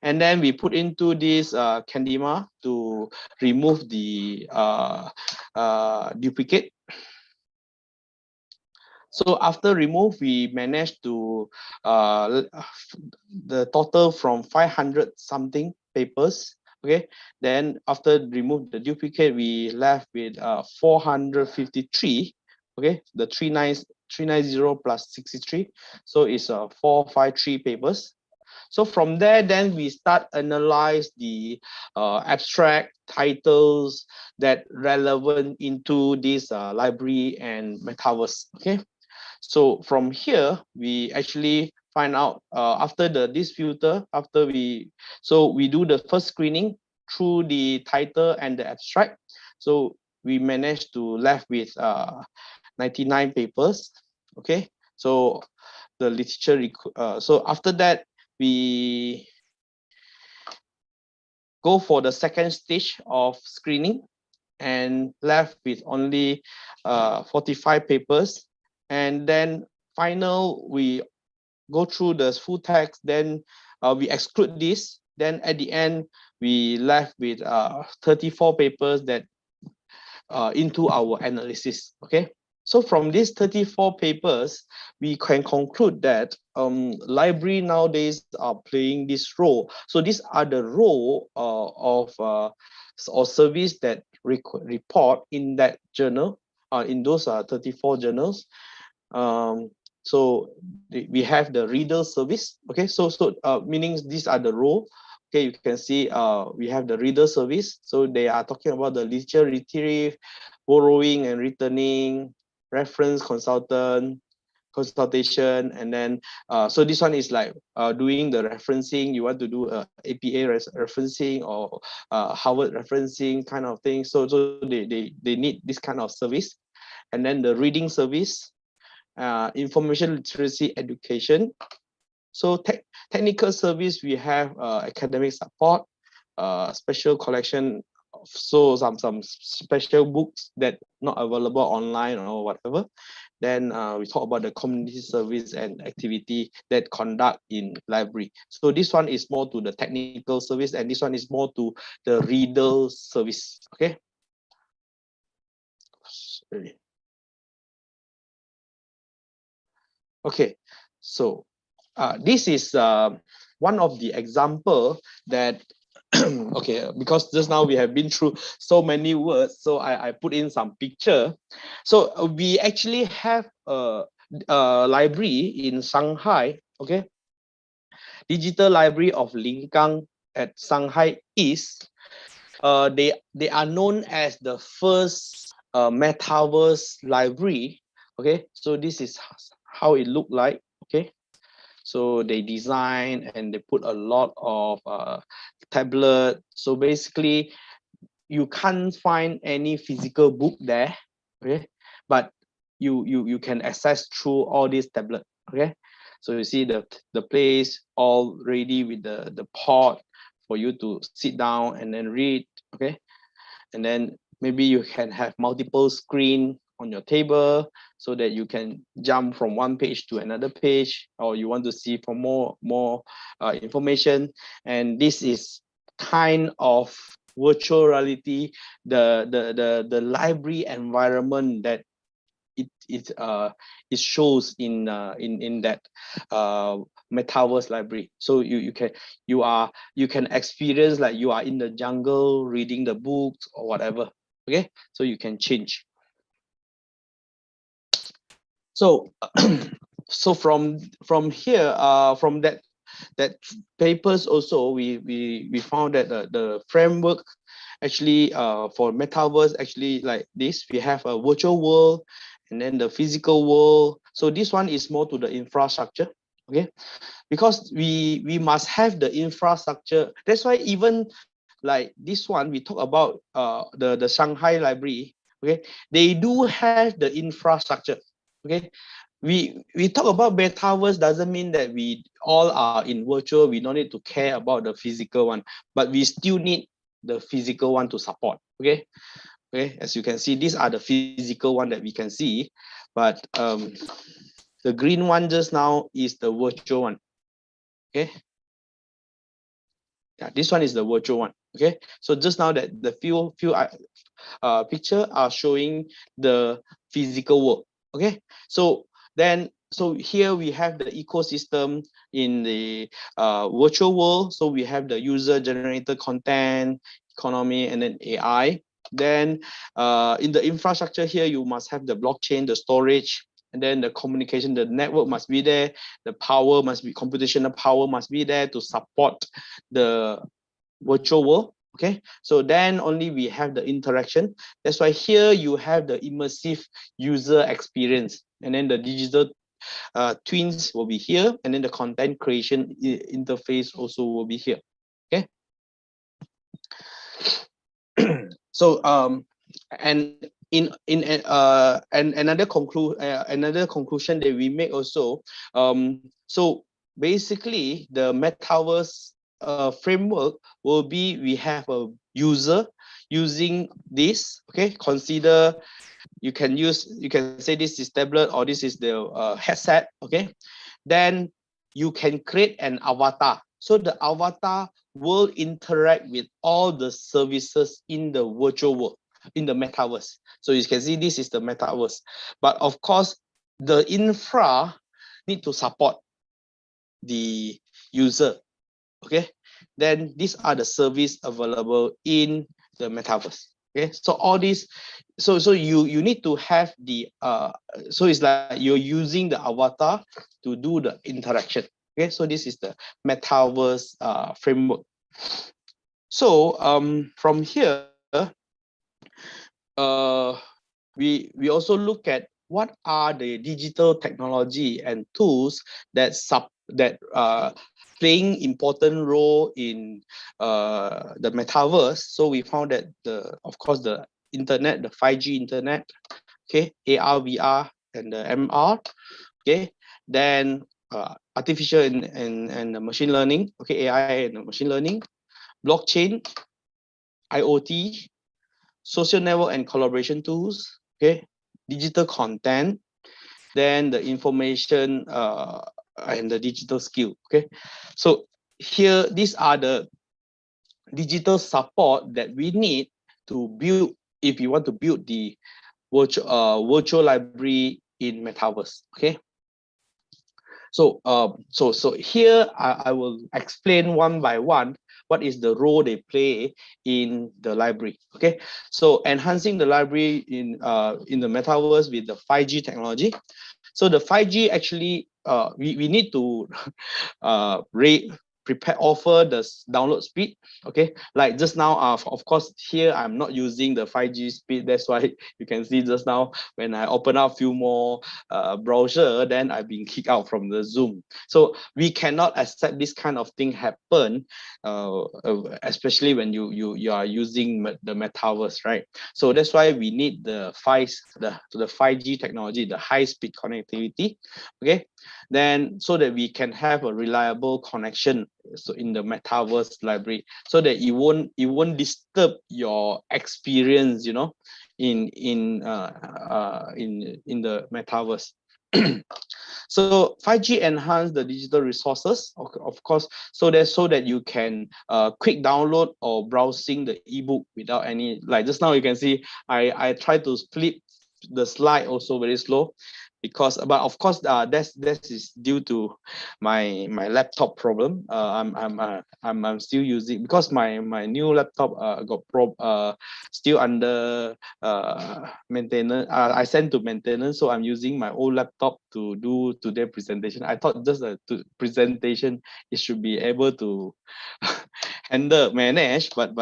and then we put into this Candima to remove the duplicate. So after remove, we managed to the total from 500 something papers. Okay, then after remove the duplicate, we left with 453. Okay, the 390 plus 63, so it's 453 papers. So from there, then we start analyze the abstract titles that relevant into this library and Metaverse. Okay, so from here we actually find out after this filter, after we do the first screening through the title and the abstract. So we managed to left with 99 papers. Okay, so the literature so after that we go for the second stage of screening and left with only 45 papers, and then final we go through the full text, then we exclude this, then at the end we left with 34 papers that into our analysis. Okay, so from these 34 papers, we can conclude that library nowadays are playing this role. So these are the role of or service that report in that journal, in those 34 journals. So we have the reader service. Okay, so meaning these are the role. Okay, you can see we have the reader service. So they are talking about the literature retrieve, borrowing and returning, reference consultation, and then so this one is like doing the referencing. You want to do APA referencing or Harvard referencing kind of thing. So they need this kind of service. And then the reading service, information literacy education. So technical service, we have academic support, special collection, so some special books that not available online or whatever. Then we talk about the community service and activity that conduct in library. So this one is more to the technical service, and this one is more to the reader service. Okay. Sorry. Okay, so this is one of the example that okay, because just now we have been through so many words, so I put in some picture. So we actually have a library in Shanghai. Okay, digital library of Lingang at Shanghai East. They are known as the first Metaverse library. Okay, so this is how it looked like. Okay, so they design and they put a lot of tablet. So basically you can't find any physical book there. Okay, but you can access through all these tablet. Okay, So you see the place all ready with the pot for you to sit down and then read. Okay, and then maybe you can have multiple screen on your table so that you can jump from one page to another page, or you want to see for more information. And this is kind of virtual reality, the library environment that it shows in that metaverse library. So you can experience like you are in the jungle reading the books or whatever. Okay, so you can change. So so from here, from that papers also, we found that the framework actually for metaverse actually like this. We have a virtual world and then the physical world. So this one is more to the infrastructure. Okay, because we must have the infrastructure. That's why even like this one we talk about the Shanghai library. Okay, they do have the infrastructure. Okay, we talk about metaverse doesn't mean that we all are in virtual. We don't need to care about the physical one, but we still need the physical one to support. Okay, okay, as you can see, these are the physical one that we can see, but the green one just now is the virtual one. Okay, yeah, this one is the virtual one. Okay, so just now that the few picture are showing the physical world. Okay, so then so here we have the ecosystem in the virtual world. So we have the user generated content, economy, and then AI. Then in the infrastructure here, you must have the blockchain, the storage, and then the communication, the network must be there. The power must be, computational power must be there to support the virtual world. Okay, so then only we have the interaction. That's why here you have the immersive user experience, and then the digital twins will be here, and then the content creation interface also will be here. Okay. So and another conclusion that we make also, so basically the metaverse framework will be, we have a user using this. Okay, consider you can say this is tablet or this is the headset. Okay, then you can create an avatar. So the avatar will interact with all the services in the virtual world, in the metaverse. So you can see this is the metaverse, but of course the infra need to support the user. Okay, then these are the service available in the metaverse. Okay, so all these, so you need to have the so it's like you're using the avatar to do the interaction. Okay, so this is the metaverse framework. So from here we also look at what are the digital technology and tools that playing important role in the metaverse. So we found that of course the internet, the 5G internet, okay, AR, VR, and the MR, okay, then artificial and machine learning, okay, AI and machine learning, blockchain, IoT, social network and collaboration tools, okay, digital content, then the information and the digital skill. Okay, so here these are the digital support that we need to build if you want to build the virtual library in metaverse. Okay, so so here I will explain one by one what is the role they play in the library. Okay, so enhancing the library in the metaverse with the 5G technology. So the 5G actually we need to offer the download speed. Okay, like just now of course here I'm not using the 5G speed. That's why you can see just now when I open up a few more browser, then I've been kicked out from the Zoom. So we cannot accept this kind of thing happen, especially when you are using the metaverse, right? So that's why we need the 5G technology, the high speed connectivity. Okay, then so that we can have a reliable connection so in the Metaverse library, so that it won't disturb your experience, you know, in the Metaverse. So 5G enhance the digital resources, of course, so that you can quick download or browsing the ebook without any, like just now you can see I try to flip the slide also very slow, because but of course that is due to my laptop problem. I'm still using, because my new laptop still under maintenance. I sent to maintenance, so I'm using my old laptop to do today's presentation. I thought just a presentation it should be able to manage, but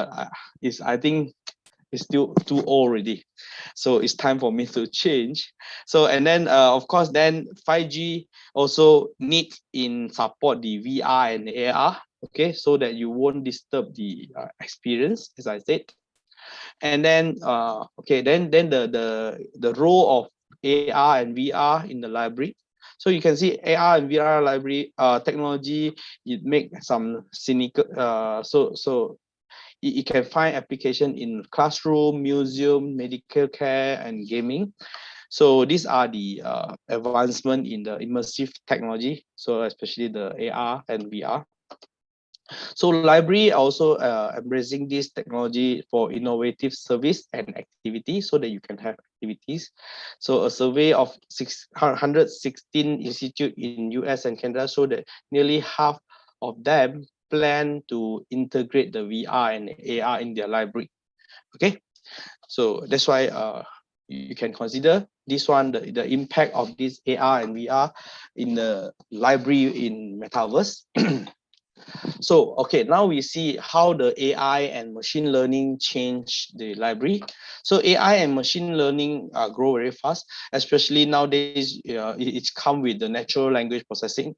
it's, I think it's still too old already, so it's time for me to change. So and then of course then 5G also need in support the VR and AR, okay, so that you won't disturb the experience, as I said. And then okay, then the role of AR and VR in the library. So you can see AR and VR library technology, it make some cynical so it can find application in classroom, museum, medical care, and gaming. So these are the advancement in the immersive technology, so especially the AR and VR. So library also embracing this technology for innovative service and activity, so that you can have activities. So a survey of 116 institutes in US and Canada show that nearly half of them plan to integrate the VR and AR in their library. Okay, so that's why you can consider this one, the impact of this AR and VR in the library in Metaverse. So, okay, now we see how the AI and machine learning change the library. So AI and machine learning grow very fast, especially nowadays. It's come with the natural language processing,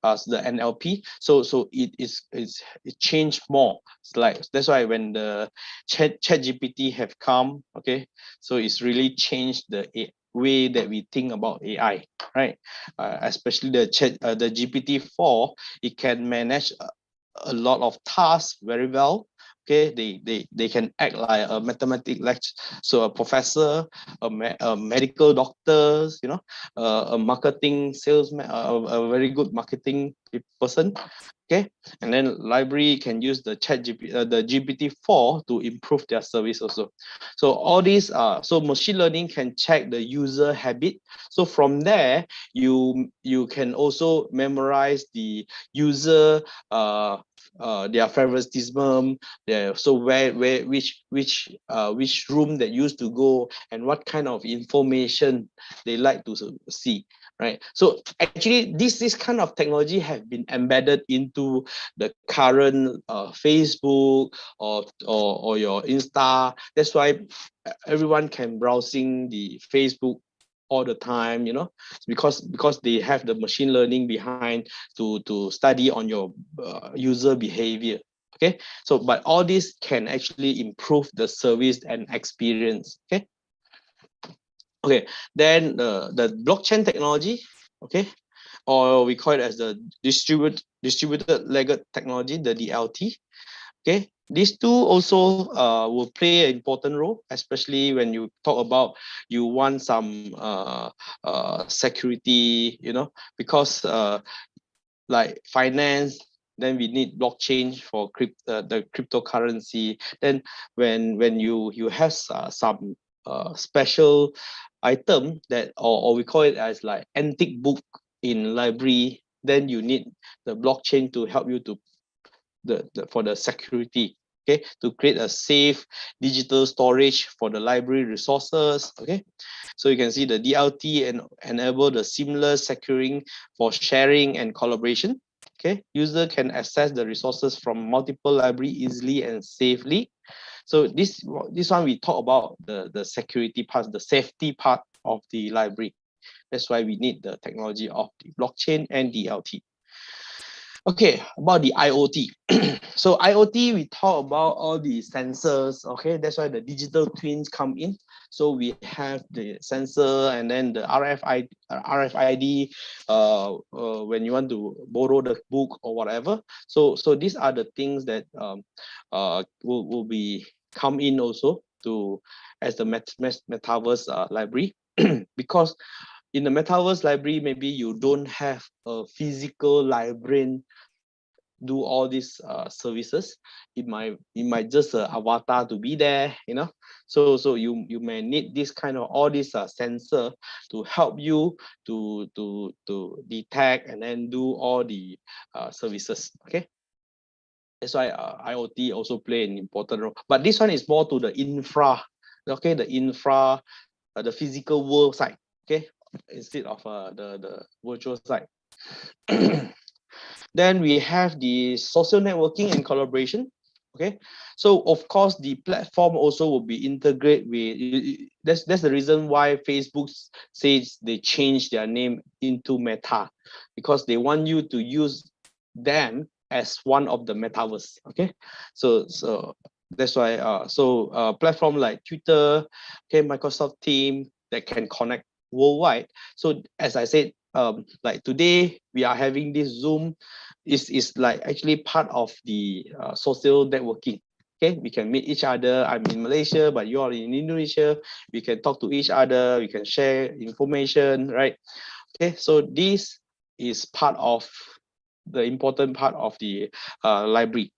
the NLP. So it changed more. It's like, that's why when the chat GPT have come, okay, so it's really changed the way that we think about AI, right? Especially the GPT-4, it can manage a lot of tasks very well. Okay, they can act like a mathematics lecturer, so a professor, a medical doctors, you know, a marketing salesman, a very good marketing person. Okay, and then library can use the the GPT-4 to improve their service also. So all these so machine learning can check the user habit. So from there, you can also memorize the user their favoritism, so which room they used to go, and what kind of information they like to see, right? So actually this kind of technology have been embedded into the current Facebook or your Insta. That's why everyone can browsing the Facebook all the time, you know, because they have the machine learning behind to study on your user behavior. Okay, so but all this can actually improve the service and experience. Okay, okay, then the blockchain technology, okay, or we call it as the distributed ledger technology, the DLT. Okay, these two also will play an important role, especially when you talk about you want some security, you know, because like finance, then we need blockchain for the cryptocurrency. Then when you have some special item that, or we call it as like antique book in library, then you need the blockchain to help you to for the security, okay, to create a safe digital storage for the library resources. Okay, so you can see the DLT and enable the seamless securing for sharing and collaboration. Okay, user can access the resources from multiple library easily and safely. So this one we talk about the security part, the safety part of the library. That's why we need the technology of the blockchain and DLT. Okay, about the IoT. So IoT, we talk about all the sensors. Okay, that's why the digital twins come in. So we have the sensor and then the RFID when you want to borrow the book or whatever. So these are the things that will be come in also to as the Metaverse library. Because in the Metaverse library, maybe you don't have a physical librarian do all these services. It might just avatar to be there, you know. So you may need this kind of all these sensor to help you to detect and then do all the services. Okay, that's why IoT also play an important role. But this one is more to the infra. Okay, the infra, the physical world side. Okay, instead of the virtual side. Then we have the social networking and collaboration. Okay, so of course the platform also will be integrated with. That's the reason why Facebook says they changed their name into Meta, because they want you to use them as one of the metaverse. Okay, so that's why platform like Twitter, okay, Microsoft Teams that can connect worldwide. So as I said, like today we are having this Zoom is like actually part of the social networking. Okay, we can meet each other. I'm in Malaysia, but you are in Indonesia. We can talk to each other. We can share information, right? Okay, so this is part of the important part of the library.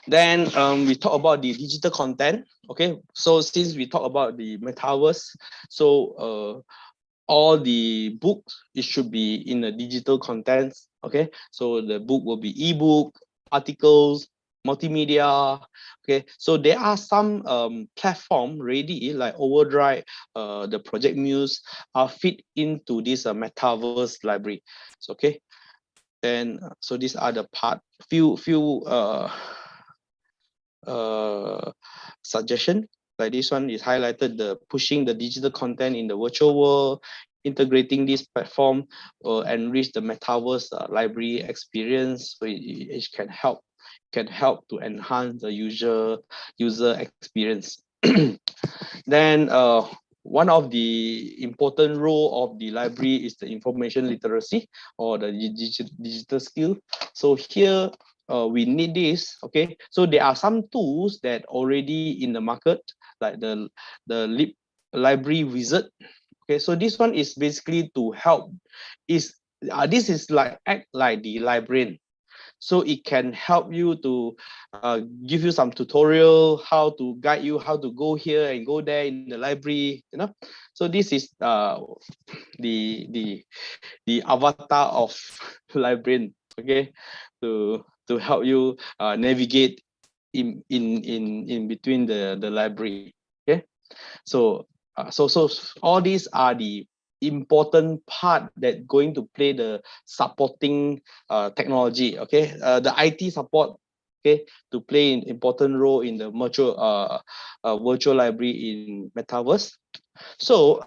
Then we talk about the digital content. Okay, so since we talk about the metaverse, so all the books, it should be in the digital contents. Okay, so the book will be ebook, articles, multimedia. Okay, so there are some platform ready like Overdrive, the Project Muse are fit into this metaverse library. So okay, and so these are the part few suggestion. Like this one is highlighted, the pushing the digital content in the virtual world, integrating this platform enrich the metaverse library experience. So it can help to enhance the user experience. Then one of the important role of the library is the information literacy or the digital skill. So here we need this. Okay, so there are some tools that already in the market, like the library wizard. Okay, so this one is basically to help. This is like act like the librarian. So it can help you to give you some tutorial, how to guide you, how to go here and go there in the library, you know. So this is the avatar of librarian, okay, to help you navigate in between the library. Okay, so all these are the important part that going to play the supporting technology. Okay, the IT support, okay, to play an important role in the virtual library in metaverse. So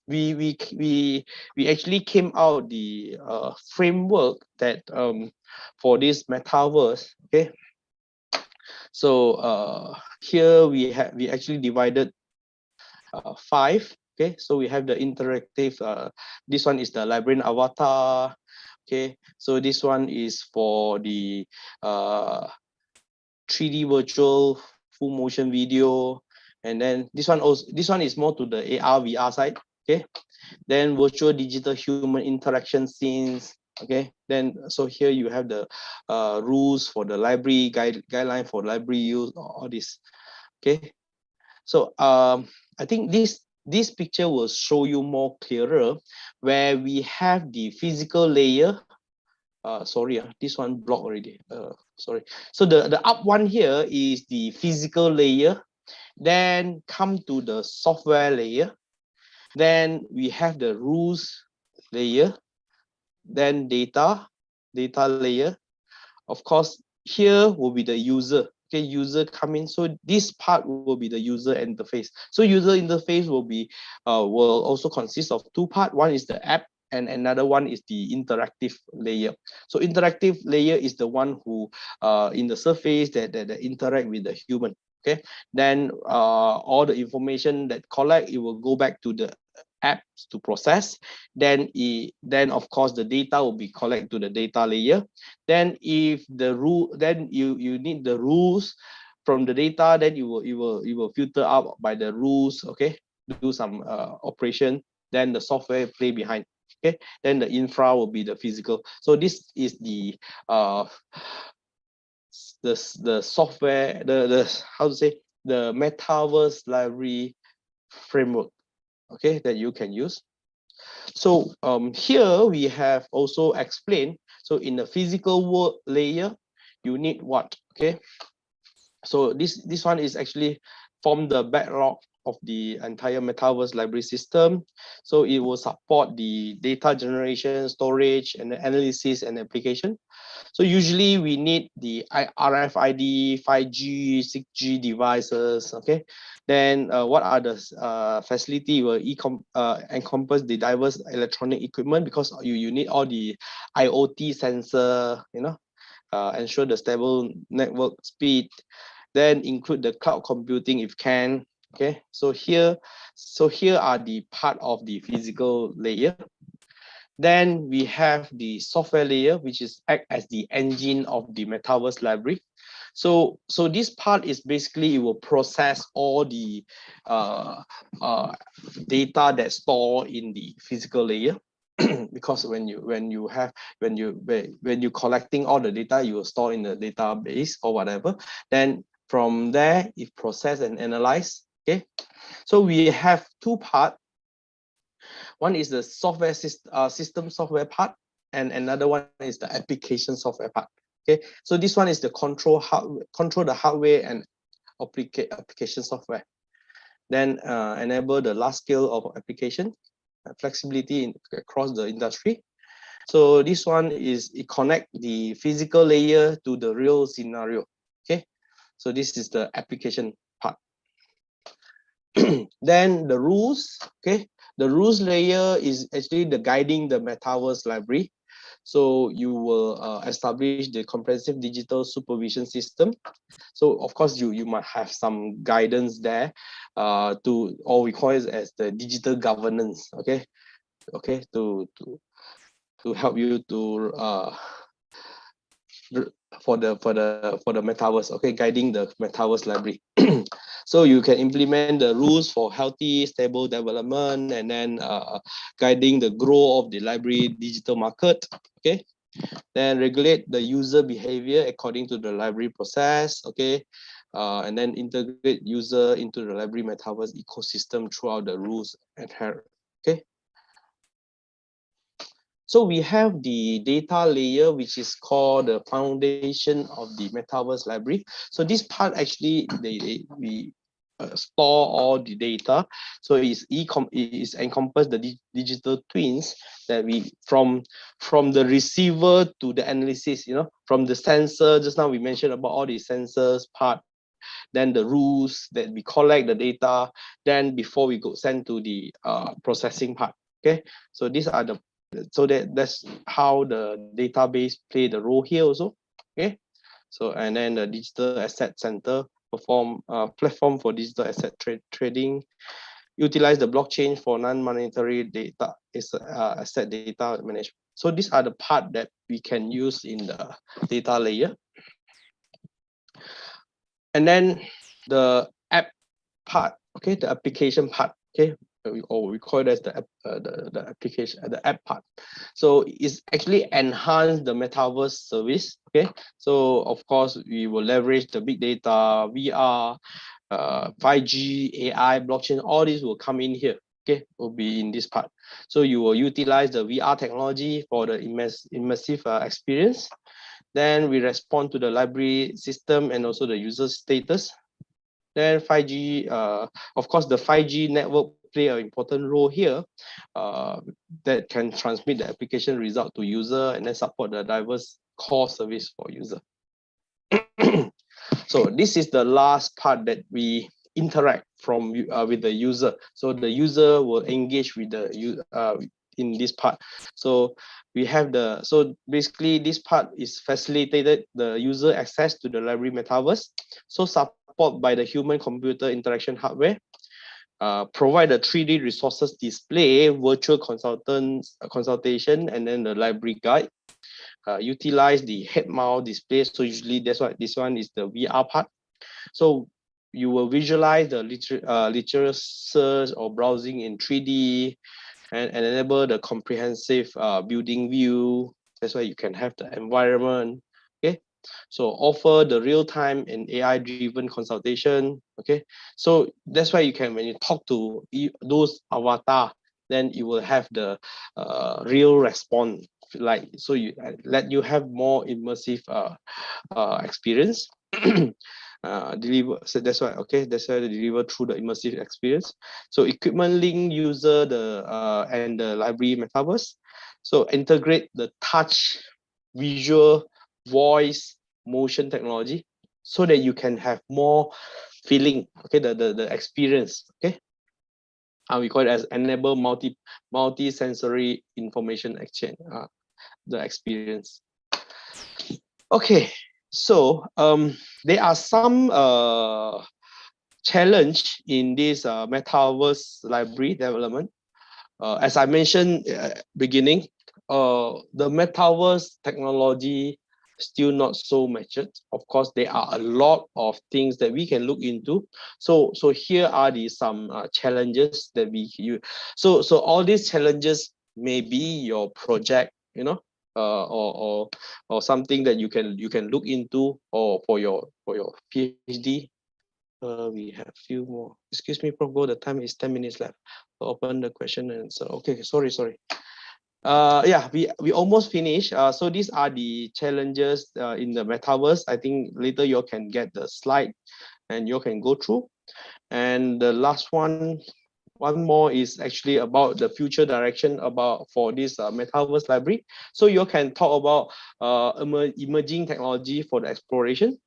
we actually came out the framework that for this metaverse. Okay, so here we actually divided 5. Okay, so we have the interactive. This one is the librarian avatar. Okay, so this one is for the 3D virtual full motion video, and then this one is more to the AR VR side. Okay, then virtual digital human interaction scenes. Okay, then so here you have the rules for the library guideline for library use, all this. Okay, so I think this picture will show you more clearer where we have the physical layer. Sorry, this one blocked already. Sorry. So the up one here is the physical layer. Then come to the software layer. Then we have the rules layer. Then data layer. Of course, here will be the user. Okay, user come in. So this part will be the user interface. So user interface will also consist of 2 parts. One is the app, and another one is the interactive layer. So interactive layer is the one who in the surface that interact with the human. Okay, then all the information that collect, it will go back to the apps to process. Then of course the data will be collected to the data layer. Then if the rule, then you need the rules from the data, then you will filter out by the rules. Okay, do some operation, then the software play behind. Okay, then the infra will be the physical. So this is the software, the how to say, the Metaverse library framework, okay, that you can use. So here we have also explained, so in the physical world layer, you need what? Okay, so this one is actually from the bedrock of the entire Metaverse library system. So it will support the data generation, storage, and the analysis and application. So usually we need the RFID, 5G, 6G devices. Okay, then what are the facility will encompass the diverse electronic equipment, because you need all the IoT sensor, you know, ensure the stable network speed. Then include the cloud computing if can. Okay, so here are the part of the physical layer. Then we have the software layer, which is act as the engine of the Metaverse library. So this part is basically, it will process all the data that's stored in the physical layer. Because when you collecting all the data, you will store in the database or whatever. Then from there, it process and analyze. Okay, so we have two parts. One is the software system software part, and another one is the application software part. Okay, so this one is the control the hardware and application software. Then enable the large scale of application flexibility across the industry. So this one is, it connect the physical layer to the real scenario. Okay, so this is the application part. Then the rules. Okay, the rules layer is actually the guiding the Metaverse library. So you will establish the comprehensive digital supervision system. So of course you might have some guidance there to, or we call it as the digital governance. Okay, to help you to for the Metaverse. Okay, guiding the Metaverse library. So you can implement the rules for healthy, stable development, and then guiding the growth of the library digital market. Okay, then regulate the user behavior according to the library process. Okay, and then integrate user into the library Metaverse ecosystem throughout the rules and her. Okay. So we have the data layer, which is called the foundation of the Metaverse library. So this part actually, we store all the data. So it's encompass the digital twins that we from the receiver to the analysis. You know, from the sensor. Just now we mentioned about all the sensors part. Then the rules that we collect the data. Then before we go send to the processing part. Okay, so these are the. So that's how the database play the role here also. Okay, so and then the digital asset center platform for digital asset trading, utilize the blockchain for non-monetary data, is asset data management. So these are the part that we can use in the data layer. And then the app part, okay, the application part. Okay, we call it as the application, the app part. So it's actually enhance the Metaverse service. Okay, so of course we will leverage the big data, VR, 5G, AI, blockchain. All these will come in here. Okay, will be in this part. So you will utilize the VR technology for the immersive experience. Then we respond to the library system and also the user status. Then 5G, of course, the 5G network play an important role here that can transmit the application result to user and then support the diverse core service for user. So this is the last part that we interact from with the user. So the user will engage with the in this part. So we have so basically this part is facilitated the user access to the library Metaverse. So support support by the human-computer interaction hardware. Provide a 3D resources display, virtual consultation, and then the library guide. Utilize the head mount display. So usually that's what this one is, the VR part. So you will visualize the literature search or browsing in 3D and enable the comprehensive building view. That's why you can have the environment. Okay. So offer the real-time and AI-driven consultation. Okay. So that's why you can, when you talk to those avatar, then you will have the real response. Like, so you let you have more immersive experience. Deliver. So that's why, okay, that's why they deliver through the immersive experience. So equipment link user and the library metaverse. So integrate the touch, visual, voice, motion technology, so that you can have more feeling. Okay, the experience. Okay. We call it as enable multi-sensory information exchange. The experience. Okay. So there are some challenge in this metaverse library development. As I mentioned beginning, the metaverse technology still not so matured. Of course, there are a lot of things that we can look into. So here are some challenges that we use. So all these challenges may be your project, you know, or something that you can look into, or for your PhD. We have few more. Excuse me, Prof. Go. The time is 10 minutes left. So open the question and answer. Okay, sorry. Yeah, we almost finished. So these are the challenges in the metaverse. I think later you can get the slide and you can go through. And the last one more is actually about the future direction for this metaverse library. So you can talk about emerging technology for the exploration,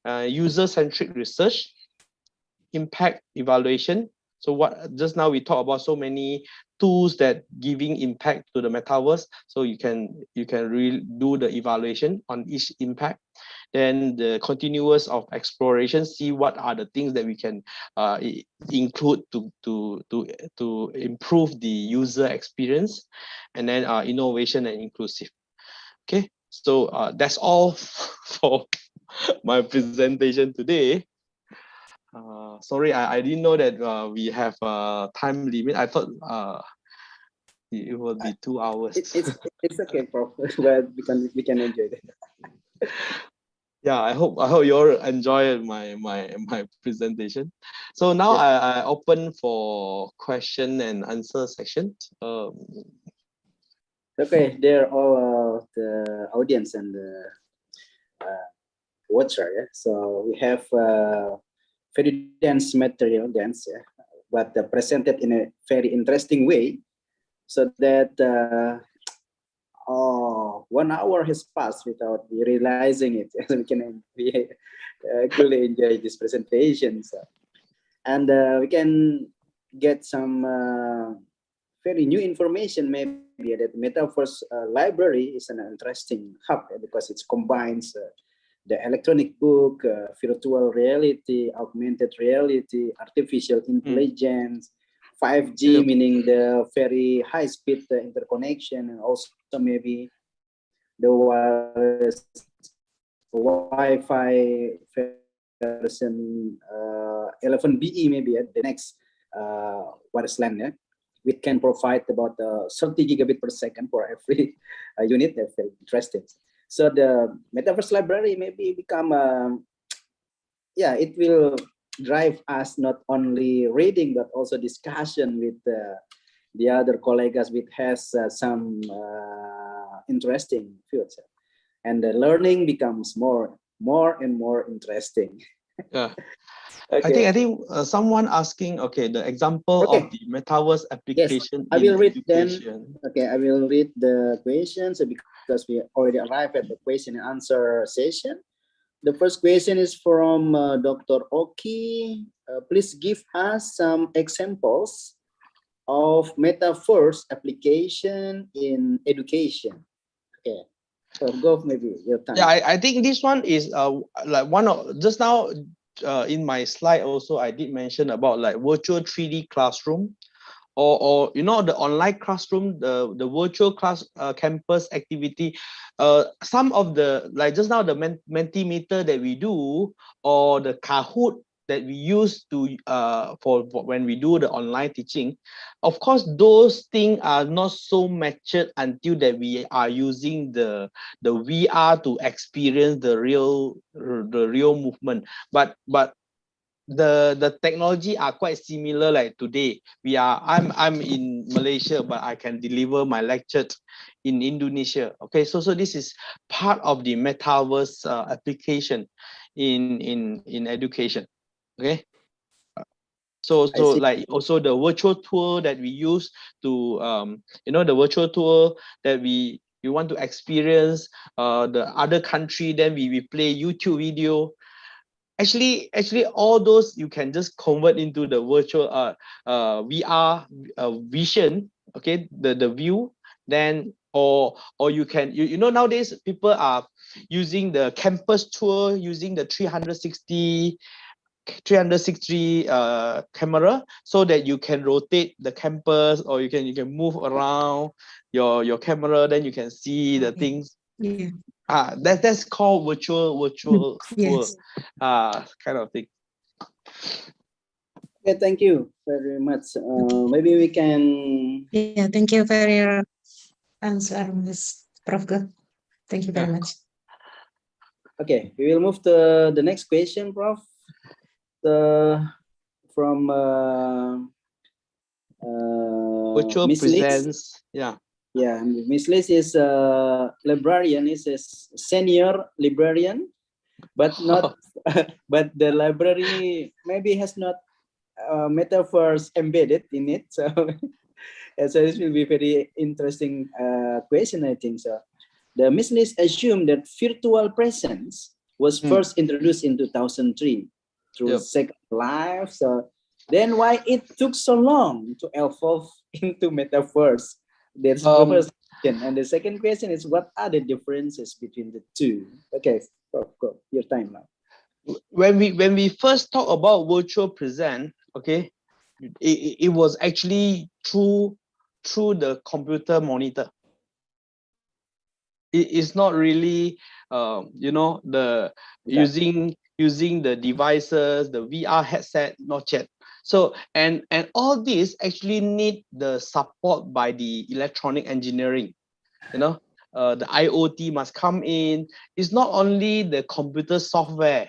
user-centric research, impact evaluation. So what just now we talked about so many tools that giving impact to the metaverse. So you can really do the evaluation on each impact. Then the continuous of exploration, see what are the things that we can include to improve the user experience, and then innovation and inclusive. Okay, so that's all for my presentation today. Sorry, I didn't know that we have a time limit. I thought it will be 2 hours. It's okay, Prof. But we can enjoy it. Yeah, I hope you all enjoy my presentation. So now I open for question and answer section. Okay, they're all the audience and the watcher. Yeah? So we have very dense material, but presented in a very interesting way, so that 1 hour has passed without realizing it. We can truly enjoy this presentation. So. And we can get some very new information, maybe that Metaverse library is an interesting hub, because it combines the electronic book, virtual reality, augmented reality, artificial intelligence, 5G, meaning the very high-speed interconnection, and also maybe the wireless Wi-Fi version 11BE, maybe at the next wireless LAN, yeah? We can provide about 30 gigabit per second for every unit. That's very interesting. So the Metaverse library maybe become, it will drive us not only reading, but also discussion with the other colleagues, which has some interesting fields. And the learning becomes more and more interesting. Yeah. Okay. I think someone asking, okay, the example of the Metaverse application. Yes, I will read education. them. Okay, I will read the questions because we already arrived at the question and answer session. The first question is from Dr. Oki. Please give us some examples of Metaverse application in education. Okay, so go maybe your time. Yeah, I think this one is like one of, just now in my slide also, I did mention about like virtual 3D classroom, or you know, the online classroom, the virtual class campus activity. Some of the, like just now, the Mentimeter that we do, or the Kahoot that we use to for when we do the online teaching. Of course, those things are not so matured until that we are using the VR to experience the real movement. But the technology are quite similar. Like today, I'm in Malaysia, but I can deliver my lectures in Indonesia. Okay, so this is part of the metaverse application in education. Okay, so I see. like also the virtual tour that we use to you know, the virtual tour that we want to experience the other country, then we play YouTube video. Actually, all those you can just convert into the virtual VR vision. Okay, the view. Then or you can, you know, nowadays people are using the campus tour, using the 360 camera, so that you can rotate the campus, or you can move around your camera, then you can see the things. Yeah. That's called virtual tour, Yes. kind of thing. Okay, thank you very much. Maybe we can. Yeah, thank you for your answer, Ms. Prof. Go. Thank you very much. Okay, we will move to the next question, Prof. From virtual Miss Liz. presents. Yeah, Miss Liz is a librarian, is a senior librarian, but not, but the library maybe has not Metaverse embedded in it. So, so this will be very interesting question, I think so. The Miss Liz assumed that virtual presence was first introduced in 2003 through Second Life. So then why it took so long to evolve into Metaverse? That's the first question. And the second question is, what are the differences between the two? Okay, go. Your time now. When we first talk about virtual present, okay, it was actually through the computer monitor. It's not really you know, the using the devices, the VR headset, not yet. So and all this actually need the support by the electronic engineering, you know. The IoT must come in. It's not only the computer software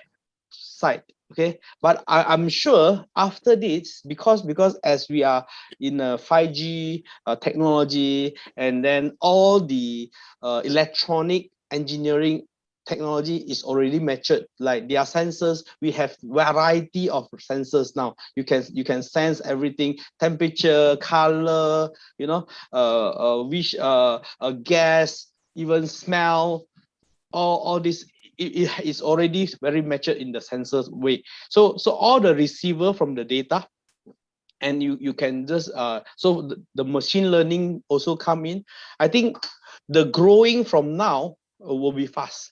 side, okay, but I'm sure after this, because as we are in a 5G technology, and then all the electronic engineering technology is already matured. Like their sensors, we have variety of sensors now. You can sense everything: temperature, color, you know, which gas, even smell. All this, it is already very matured in the sensors way. So all the receiver from the data, and you can just so the machine learning also come in. I think the growing from now will be fast.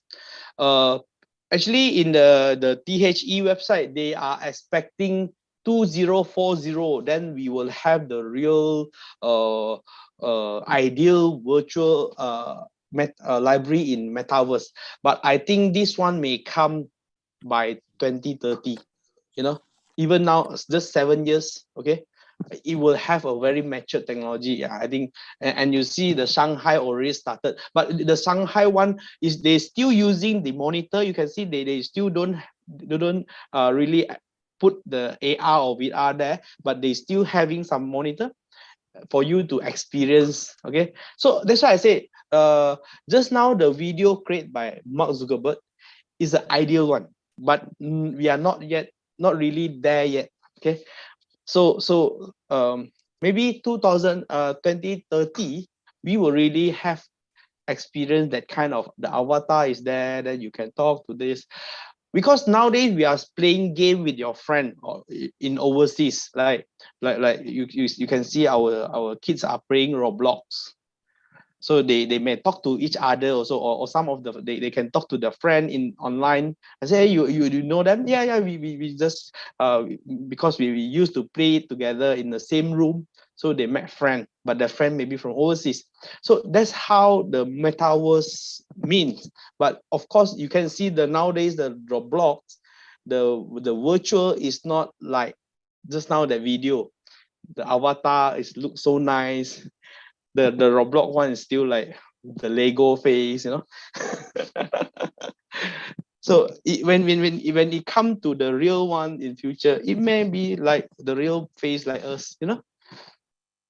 Actually, in the THE website, they are expecting 2040, then we will have the real ideal virtual library in Metaverse. But I think this one may come by 2030. You know, even now it's just 7 years. Okay, it will have a very matured technology. I think, and you see the Shanghai already started, but the Shanghai one is they still using the monitor. You can see they still don't really put the AR or VR there, but they still having some monitor for you to experience. Okay, so that's why I say just now the video created by Mark Zuckerberg is the ideal one, but we are not really there yet. Okay, so maybe 2030 we will really have experienced that kind of, the avatar is there, that you can talk to this. Because nowadays we are playing game with your friend or in overseas, like you can see our kids are playing Roblox. So they may talk to each other also, or some of the they can talk to their friend in online. I say, hey, you know them? Yeah, we just because we used to play together in the same room, so they met friend, but their friend may be from overseas. So that's how the metaverse means. But of course, you can see the nowadays the Roblox, the virtual is not like just now that video. The avatar is look so nice. The Roblox one is still like the Lego face, you know. So when it come to the real one in future, it may be like the real face like us, you know.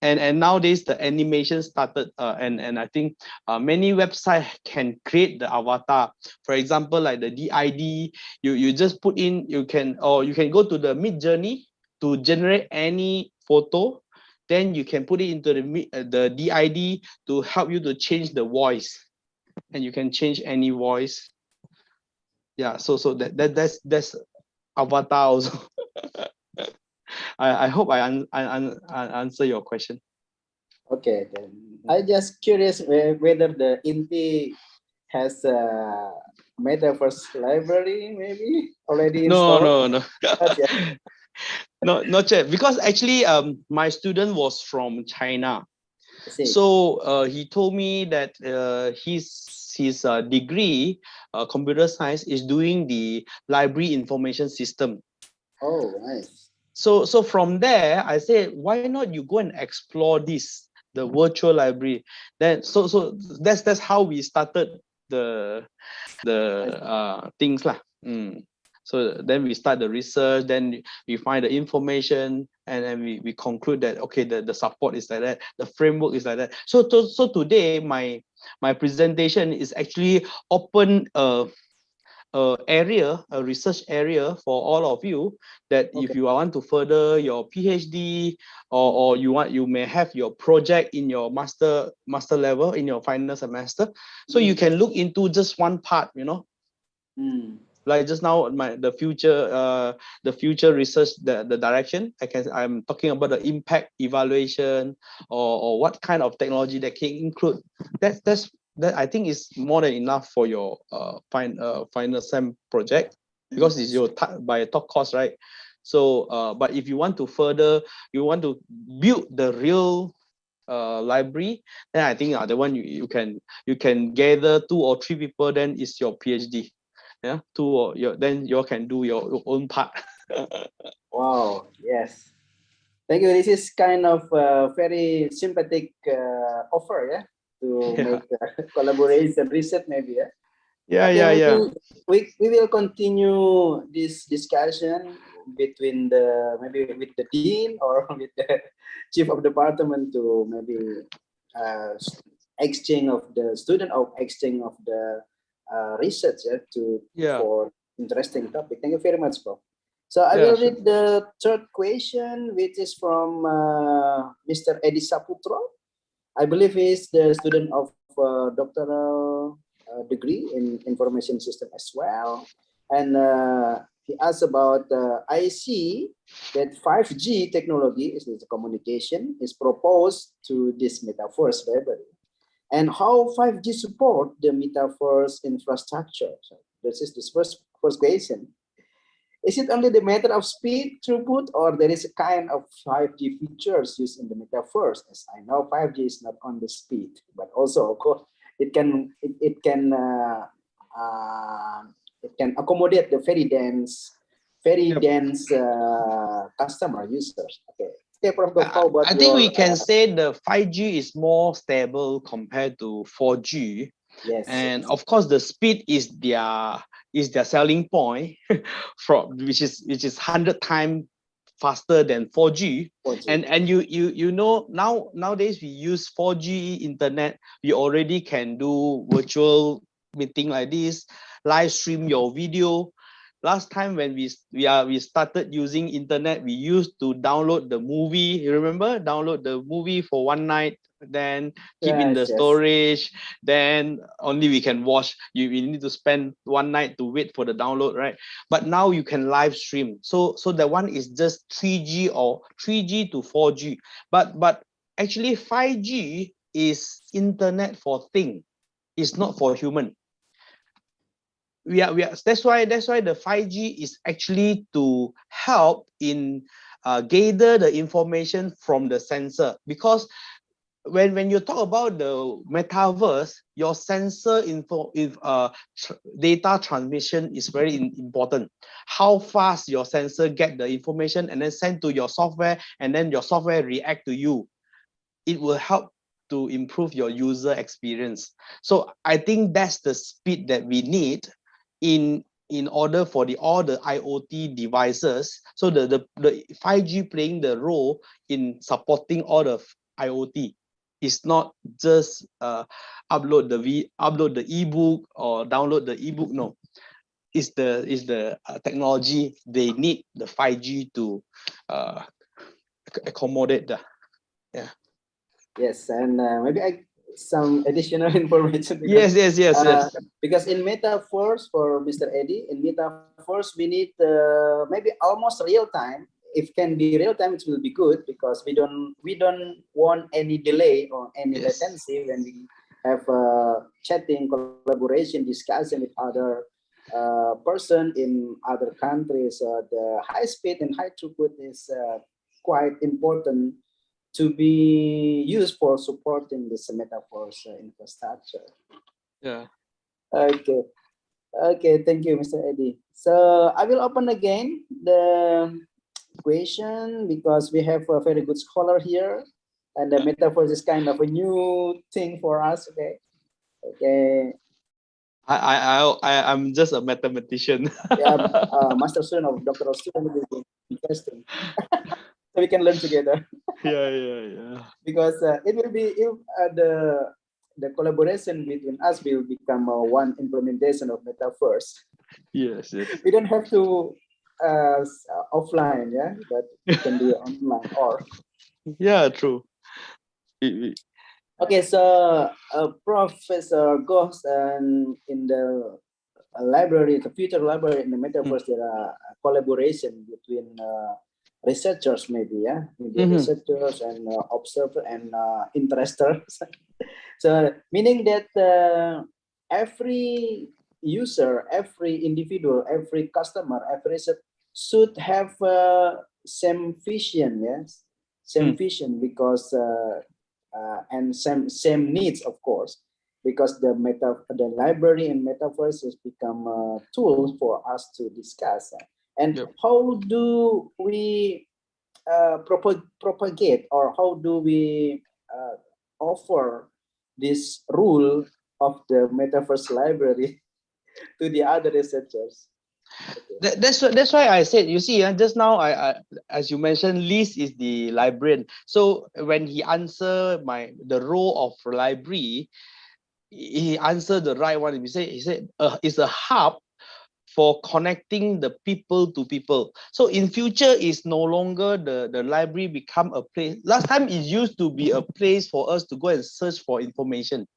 And nowadays the animation started, and I think many websites can create the avatar. For example, like the DID, you just put in, you can go to the Mid Journey to generate any photo. Then you can put it into the DID to help you to change the voice, and you can change any voice. Yeah, so that's avatar also. I hope I answer your question. Okay, then I just curious whether the Inti has a Metaverse library maybe already installed. No. Not yet. Not yet, because actually my student was from China. I see. So he told me that his degree, computer science, is doing the library information system. Oh, nice. So from there, I said, why not you go and explore this, the virtual library? Then so that's how we started the things lah. So then we start the research, then we find the information, and then we conclude that okay, the support is like that, the framework is like that. So today my presentation is actually open a research area for all of you, that if you want to further your PhD, or you may have your project in your master level in your final semester, so you can look into just one part, you know. Like just now, the future research, the direction I'm talking about, the impact evaluation, or what kind of technology that can include. That I think is more than enough for your final sem project, because it's your by a top course, right? So but if you want to further, you want to build the real library, then I think the one you can gather 2 or 3 people, then it's your PhD. Yeah, then you can do your own part. Wow, yes. Thank you. This is kind of very sympathetic offer, yeah, to make collaboration research maybe, yeah. Yeah. We will continue this discussion between maybe with the dean or with the chief of department to maybe exchange of the student or exchange of the research, for interesting topic. Thank you very much, Prof. So I will read the third question, which is from Mr. Edi Saputro. I believe he's the student of doctoral degree in information system as well. And he asked about, I see that 5G technology is the communication is proposed to this Metaverse library. And how 5G support the Metaverse infrastructure? So this is this first question. Is it only the matter of speed, throughput, or there is a kind of 5G features used in the Metaverse? As I know, 5G is not only speed, but also, of course, it can accommodate the very dense customer users. Okay. I think we can say the 5G is more stable compared to 4G. Yes. And of course, the speed is their selling point, which is 100 times faster than 4G. And you know, nowadays we use 4G internet. We already can do virtual meeting like this, live stream your video. Last time when we started using internet, we used to download the movie. You remember? Download the movie for one night, then keep in the storage. Then only we can watch. We need to spend one night to wait for the download, right? But now you can live stream. So that one is just 3G or 3G to 4G. But actually 5G is internet for thing. It's not for human. That's why the 5G is actually to help in gather the information from the sensor, because when you talk about the metaverse, your sensor data transmission is very important. How fast your sensor get the information and then send to your software, and then your software react to you. It will help to improve your user experience. So I think that's the speed that we need in order for all the IoT devices. So the 5G playing the role in supporting all the IoT. It's not just upload the ebook or download the ebook. No, it's the technology they need the 5G to accommodate the. Yeah. Yes, and maybe some additional information. Yes. Because in Metaverse, for Mr. Eddie, in Metaverse we need maybe almost real time. If can be real time, it will be good, because we don't want any delay or any latency when we have chatting, collaboration, discussion with other person in other countries. The high speed and high throughput is quite important to be used for supporting this Metaverse infrastructure. Yeah. Okay, thank you, Mr. Eddie. So I will open again the question, because we have a very good scholar here, and the Metaverse is kind of a new thing for us. Okay. I'm just a mathematician. Yeah, master student of doctoral student will be interesting. So we can learn together. Yeah. Because it will be, if the collaboration between us will become one implementation of Metaverse. Yes. We don't have to offline, yeah, but it can be online or. Yeah, true. Okay, so Professor Ghost, and in the library, the future library in the Metaverse, there are collaboration between researchers, maybe, researchers and observer and interesters. So meaning that every user, every individual, every customer, every researcher should have same vision, yes, same vision, because and same needs, of course, because the library and Metaverse has become a tool for us to discuss. And how do we propagate, or how do we offer this rule of the Metaverse library to the other researchers? That's why I said, you see, just now I as you mentioned, Liz is the librarian. So when he answered the role of library, he answered the right one. He said it's a hub for connecting the people to people. So in future, is no longer the library become a place. Last time it used to be a place for us to go and search for information.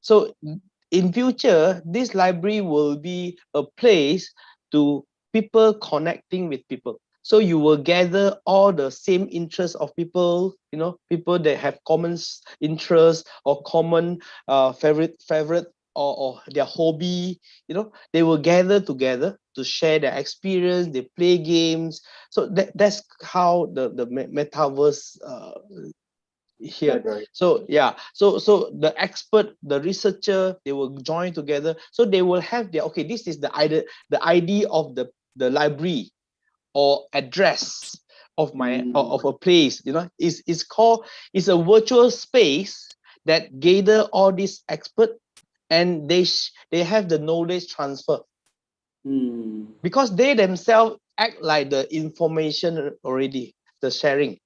So in future, this library will be a place to people connecting with people. So you will gather all the same interests of people, people that have common interests or common favorite or their hobby, they will gather together to share their experience, they play games. So that's how the Metaverse here. So yeah, so the expert, the researcher, they will join together. So they will have their, okay, this is the ID of the library or address of of a place. It's a virtual space that gather all these experts, and they have the knowledge transfer because they themselves act like the information already, the sharing.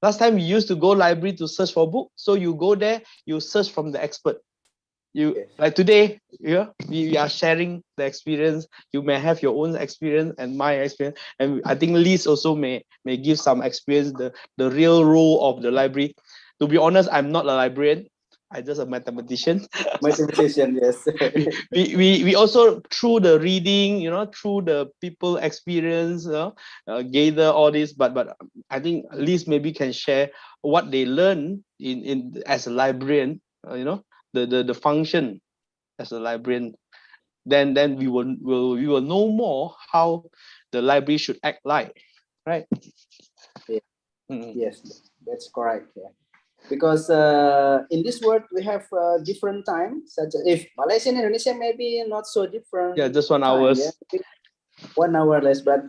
Last time we used to go library to search for book, so you go there, you search from the expert. Like today, we are sharing the experience. You may have your own experience and my experience, and I think Liz also may give some experience, the real role of the library. To be honest, I'm not a librarian. I'm just a mathematician. Mathematician, yes. we also through the reading, through the people experience, gather all this. But I think at least maybe can share what they learn in as a librarian. The function as a librarian. Then we will know more how the library should act like, right? Yeah. Mm. Yes, that's correct. Yeah. Because in this world we have different time, such as if Malaysia and Indonesia maybe not so different. Yeah, just 1 time, hour. yeah? 1 hour less, but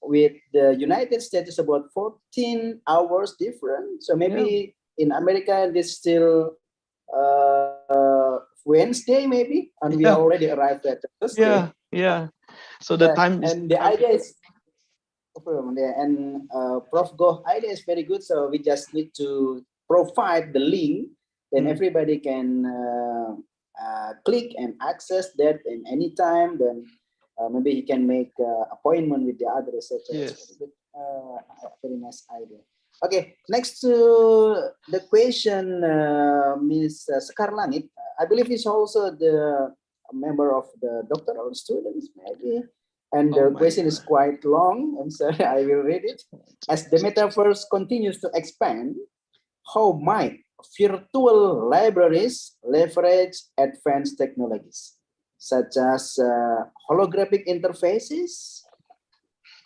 with the United States it's about 14 hours different. So maybe in America it's still Wednesday maybe, and we already arrived at Thursday. Yeah. So the time is, and the idea is and Prof Goh idea is very good. So we just need to provide the link, then everybody can click and access that in any time. Then maybe he can make appointment with the other researchers. Yes. Very nice idea. Okay, next to the question, Ms. Sekarlangit, I believe he's also the member of the doctoral students, maybe. And the question is quite long. I'm sorry, I will read it. As the metaverse continues to expand, how might virtual libraries leverage advanced technologies, such as holographic interfaces,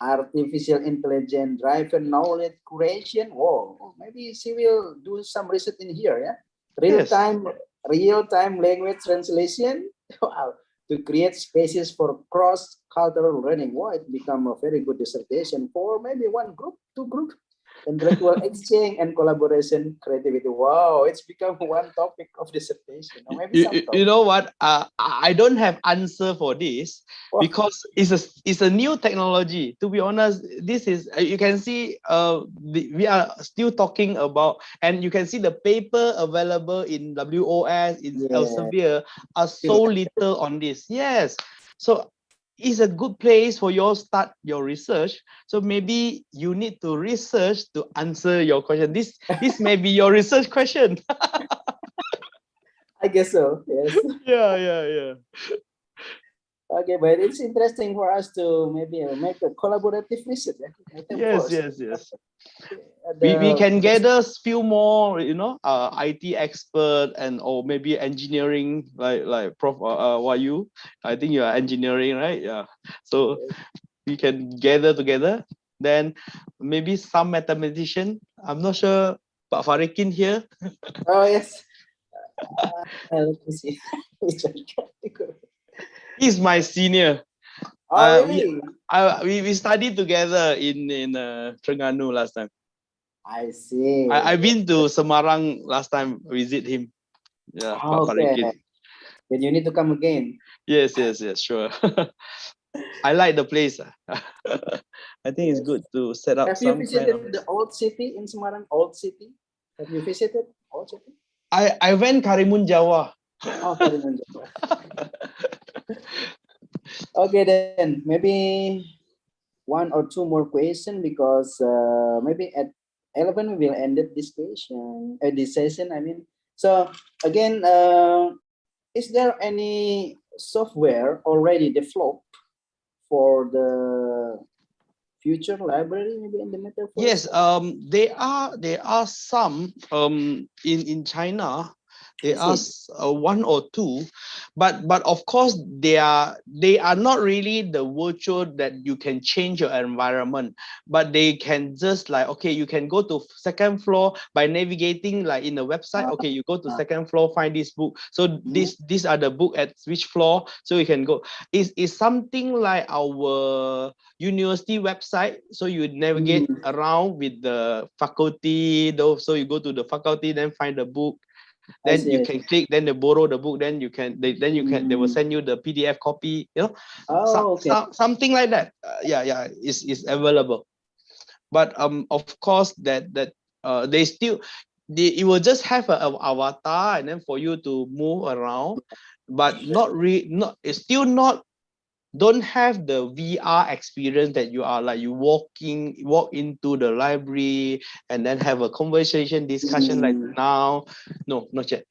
artificial intelligence driven knowledge creation? Whoa, maybe she will do some research in here, yeah? Real-time language translation. Wow. To create spaces for cross-cultural learning. Wow, it become a very good dissertation for maybe one group, two groups. Intellectual exchange and collaboration, creativity. Wow, it's become one topic of dissertation. Or maybe some you know what? I don't have answer for this because it's a new technology. To be honest, this is you can see we are still talking about, and you can see the paper available in WOS in Elsevier are so little on this. Yes, so it's a good place for you start your research. So maybe you need to research to answer your question. This may be your research question. I guess so. Yes. Yeah. Okay, but it's interesting for us to maybe make a collaborative research. Yes. We can gather few more, IT expert or maybe engineering, like Prof. Wayu. I think you are engineering, right? Yeah. So we can gather together. Then maybe some mathematician. I'm not sure. Pak Farikin here. Oh yes. Let me see. He's my senior. Oh, really? We studied together in Terengganu last time. I see. I've been to Semarang last time, visit him. Yeah, okay. Then you need to come again. Yes, sure. I like the place. I think it's good to set up. Have you visited the old city in Semarang? Old city? Have you visited old city? I went Karimun Jawa. Oh, Karimun Jawa. Okay, then maybe one or two more questions, because maybe at 11 we will end this question, this session. I mean, so again, is there any software already developed for the future library, maybe in the metaverse? Yes, there are some in China. There are one or two, but of course they are not really the virtual that you can change your environment, but they can just like, okay, you can go to second floor by navigating like in the website. Okay, you go to second floor, find this book. So these are the book at which floor, so you can go. Is something like our university website. So you navigate around with the faculty, though. So you go to the faculty, then find the book. Then you can click, then they borrow the book, then they will send you the PDF copy, something like that. Is available. But of course that it will just have an avatar, and then for you to move around, but it's still not, don't have the VR experience that you are like you walk into the library and then have a conversation discussion like now. No, not yet.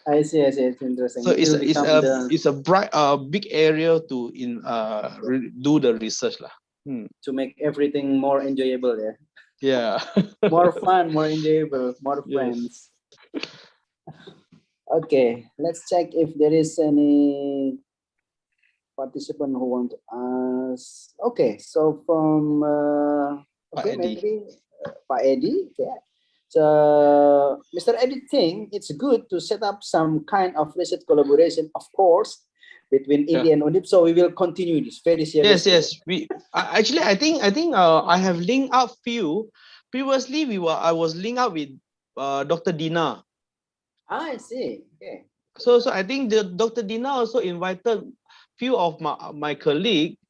I see. It's interesting. So It will become the it's a bright big area to do the research lah. to make everything more enjoyable. Yeah. Yeah. More fun, more enjoyable, more Yes. friends. Okay, let's check if there is any participant who want to ask. Okay, so from Pak okay, Eddie. maybe Pak Eddie. Okay. So Mr. Eddie think it's good to set up some kind of research collaboration, of course, between India and Undip. So we will continue this very seriously. Yes. Actually I think I have linked up few. Previously I was linked up with Dr. Dina. I see. Okay. So I think the Dr. Dina also invited few of my colleague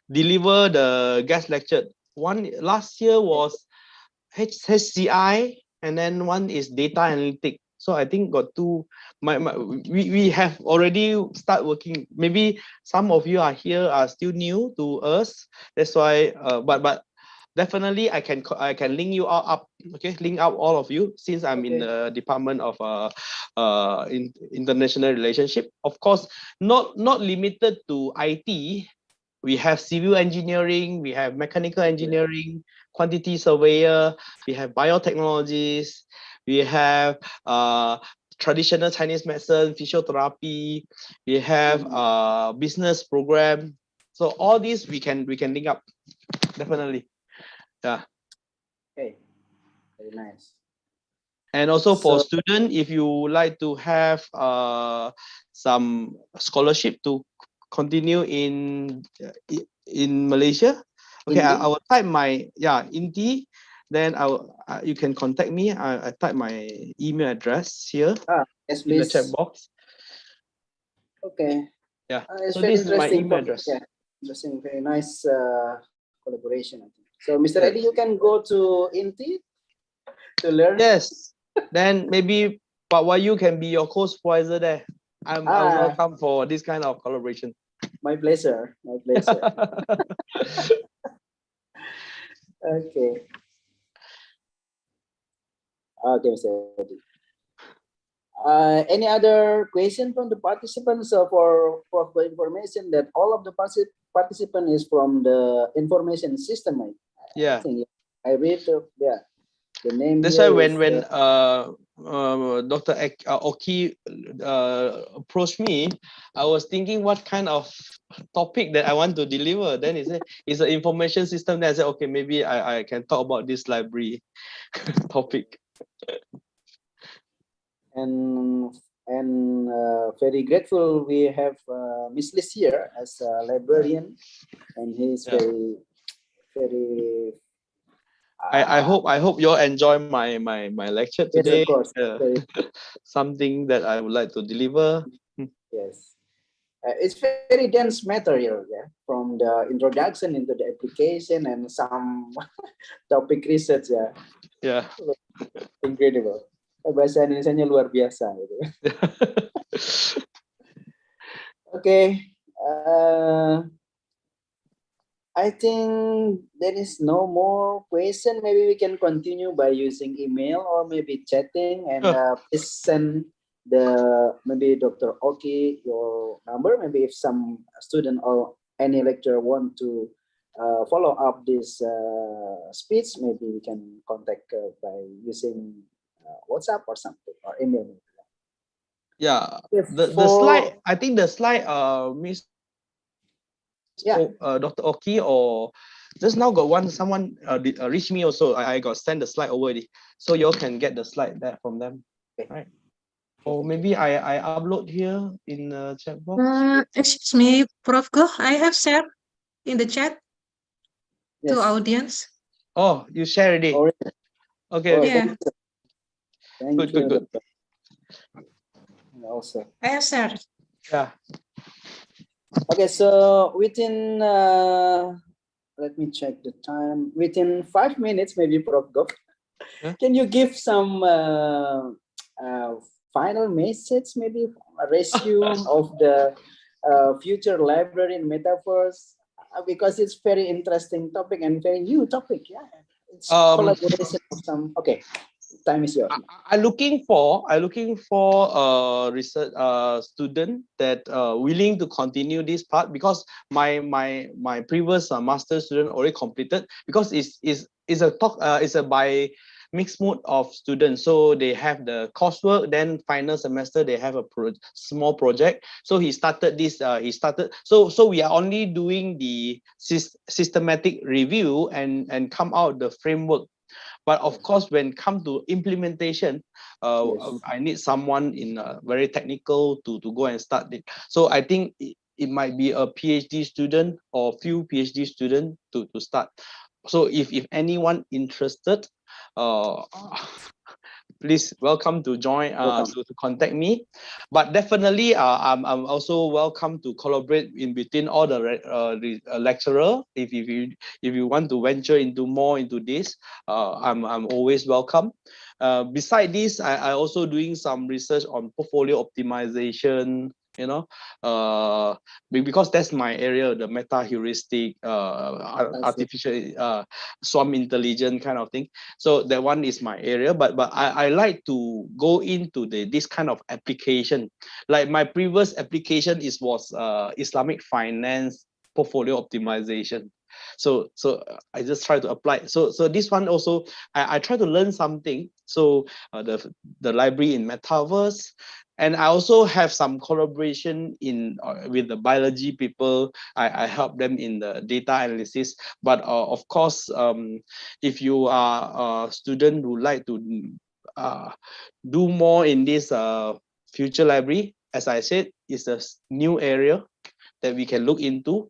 deliver the guest lecture. One last year was HCI, and then one is data analytics. So I think got two. We have already start working. Maybe some of you are here are still new to us. That's why. But definitely I can link you all up. Okay, link up all of you since I'm in the department of international relationship. Of course, not limited to IT. We have civil engineering, we have mechanical engineering, quantity surveyor, we have biotechnologies, we have traditional Chinese medicine, physiotherapy, we have business program. So all these we can link up, definitely. Yeah. Okay, very nice. And also for student, if you like to have some scholarship to continue in Malaysia, okay, I will type my Inti. Then you can contact me. I type my email address here yes, in the please. chat box. Okay. Yeah. It's So very this is my interesting. email address. Yeah, interesting. Very nice collaboration. I think. So, Mr. Yes. Eddie, you can go to Inti to learn. Yes. Then maybe Pak Wayu can be your co-supervisor there. I'm welcome for this kind of collaboration. My pleasure. My pleasure. Okay. Okay, Mr. Eddie. Any other question from the participants for information that all of the participant is from the information system? I think I read the name. That's why when Dr. Oki approached me, I was thinking what kind of topic that I want to deliver. Then he said it's an information system. Then I said, okay, maybe I can talk about this library topic. And very grateful we have Miss Liz here as a librarian, and he's very. I hope you all enjoy my lecture today. Yes, of course. Something that I would like to deliver. Yes, it's very dense material, from the introduction into the application and some topic research, Yeah. Incredible. Bahasa Indonesianya luar biasa gitu. Okay. I think there is no more question. Maybe we can continue by using email or maybe chatting, and please send maybe Dr. Oki your number. Maybe if some student or any lecturer want to follow up this speech, maybe we can contact by using WhatsApp or something, or email. Yeah, the slide. I think the slide, Miss Dr. Oki, or just now got someone reached me also. I got sent the slide over already, so you all can get the slide there from them, right? Or maybe I upload here in the chat box. Excuse me, Prof. Go. I have shared in the chat to audience. Oh, you share already. Okay. Yeah. Good. Also, I have shared. Yeah. Okay, so within let me check the time. Within 5 minutes, maybe, Prof. Gov, can you give some final message, maybe a resume of the future library in Metaverse? Because it's very interesting topic and very new topic. Yeah, it's collaboration. Okay. time is yours. I'm looking for research student that willing to continue this part, because my previous master student already completed, because it's a by mixed mode of students, so they have the coursework, then final semester they have a small project. So he started this so we are only doing the systematic review and come out the framework. But of course, when come to implementation, I need someone in very technical to go and start it. So I think it might be a PhD student or few PhD students to start. So if anyone interested, please welcome to join, to contact me. But definitely I'm also welcome to collaborate in between all the lecturer. If you want to venture into more into this, I'm always welcome. Beside this, I also doing some research on portfolio optimization, you know, because that's my area, the meta heuristic, artificial swarm intelligence kind of thing. So that one is my area, but I like to go into this kind of application. Like my previous application was Islamic finance portfolio optimization. So I just try to apply. So this one also I try to learn something. So the library in Metaverse. And I also have some collaboration with the biology people. I help them in the data analysis. But of course, if you are a student who like to do more in this future library, as I said, it's a new area that we can look into.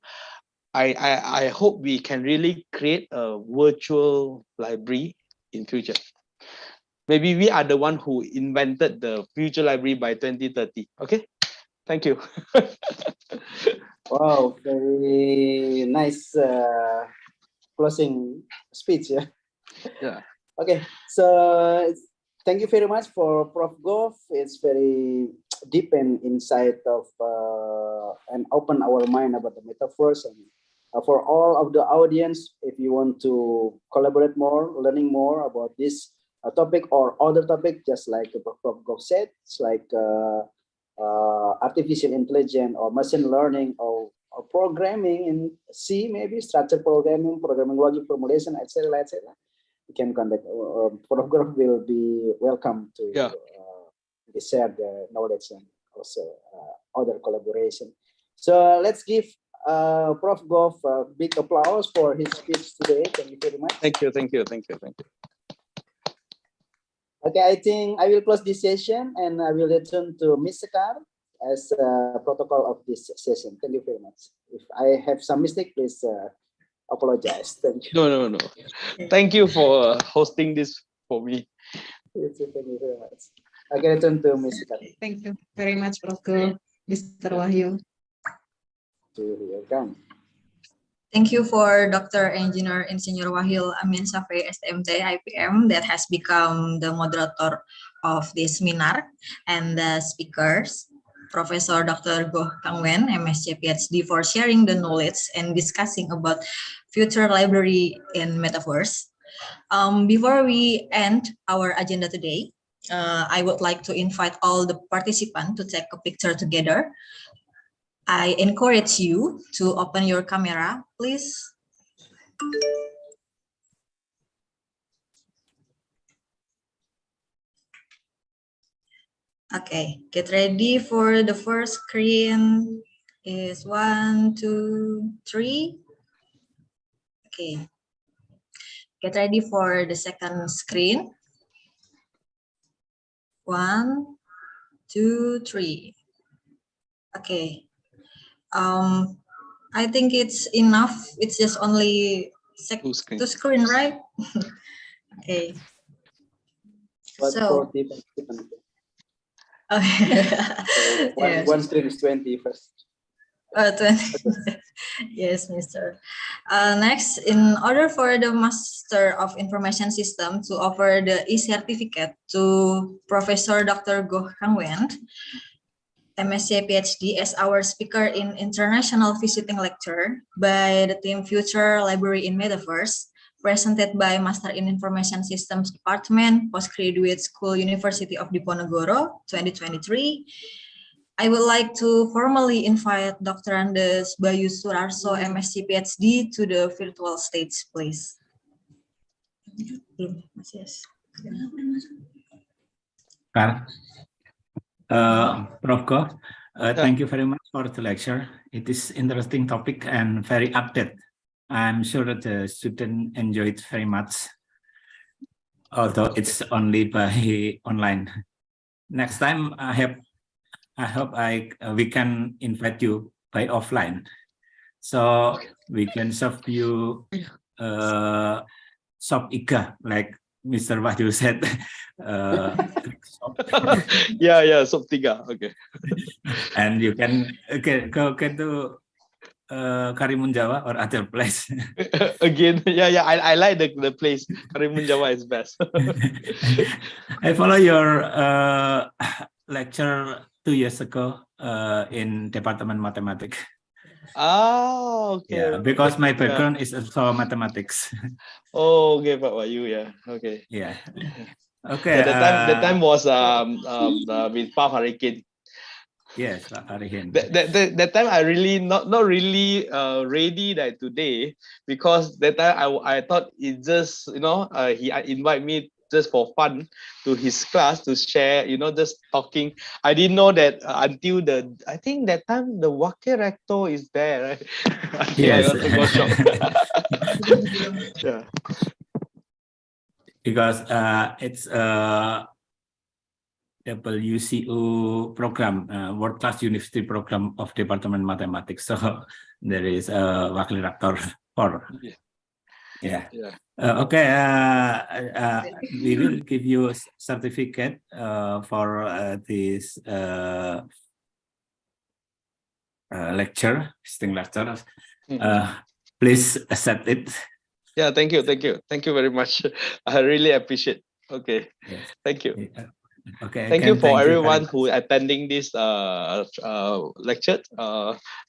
I hope we can really create a virtual library in future. Maybe we are the one who invented the future library by 2030. Okay, thank you. Wow, very nice closing speech. Yeah. Okay, so thank you very much for Prof. Goff. It's very deep and insight of and open our mind about the metaverse. And for all of the audience, if you want to collaborate more, learning more about this topic or other topic, just like Prof. Goff said, it's like artificial intelligence or machine learning or programming in C, maybe structured programming logic formulation, etc., etc. You can contact. Prof. Goff will be welcome to share the knowledge and also other collaboration. So let's give Prof. Goff a big applause for his speech today. Thank you very much. Thank you, thank you, thank you, thank you. Okay, I think I will close this session and I will return to Ms. Sekar as protocol of this session. Thank you very much. If I have some mistake, please apologize. Thank you. No. Thank you for hosting this for me. Thank you very much. Okay, return to Ms. Sekar. Thank you very much, Prof. Mr. Wahyu. You're welcome. Thank you for Dr. Engineer Wahyu Amin Safe STMT IPM that has become the moderator of this seminar, and the speakers, Professor Dr. Goh Kangwen, MSc PhD, for sharing the knowledge and discussing about future library in Metaverse. Before we end our agenda today, I would like to invite all the participants to take a picture together. I encourage you to open your camera, please. Okay, get ready for the first screen. Is 1, 2, 3. Okay. Get ready for the second screen. 1, 2, 3. Okay. I think it's enough. It's just only two screen, right? Okay. But So, 40 participants. Yes. One screen is 20 first. 20. Yes, Mr. Next, in order for the Master of Information System to offer the e-certificate to Professor Dr. Goh Kangwen, MSc PhD, as our speaker in international visiting lecture by the team Future Library in Metaverse, presented by Master in Information Systems Department, Postgraduate School, University of Diponegoro, 2023. I would like to formally invite Dr. Andes Bayu Surarso, MSc PhD, to the virtual stage, please. Prof. Go, thank you very much for the lecture. It is interesting topic and very updated. I'm sure that the student enjoyed very much, although it's only by online. Next time, I hope we can invite you by offline, so we can serve you shop Iga, like Mr. Wahyu said. Yeah, Sop Tiga. Okay. And you can go to Karimun Jawa or other place. Again, yeah. I like the place. Karimun Jawa is best. I follow your lecture 2 years ago in Department Mathematics. Oh, okay. Yeah, because my background is also mathematics. Oh, okay, Pak Wahyu, yeah. Okay. Yeah. Okay. Yeah, the time was with Pak Harikin. Yes, Pak Harikin. That time I really not really ready like today, because that time I thought it just he invite me just for fun to his class to share, just talking. I didn't know that until I think that time the Wakil Rector is there, right? Yes. I also got shocked. Yeah. Because it's a WCU program, World Class University Program of Department Mathematics. So there is a Wakil Rector for. Yeah. Okay. We will give you a certificate for this lecture, visiting lecture. Please accept it. Yeah. Thank you very much. I really appreciate. Okay. Yes. Thank you. Okay. Thank you for everyone who attending this lecture.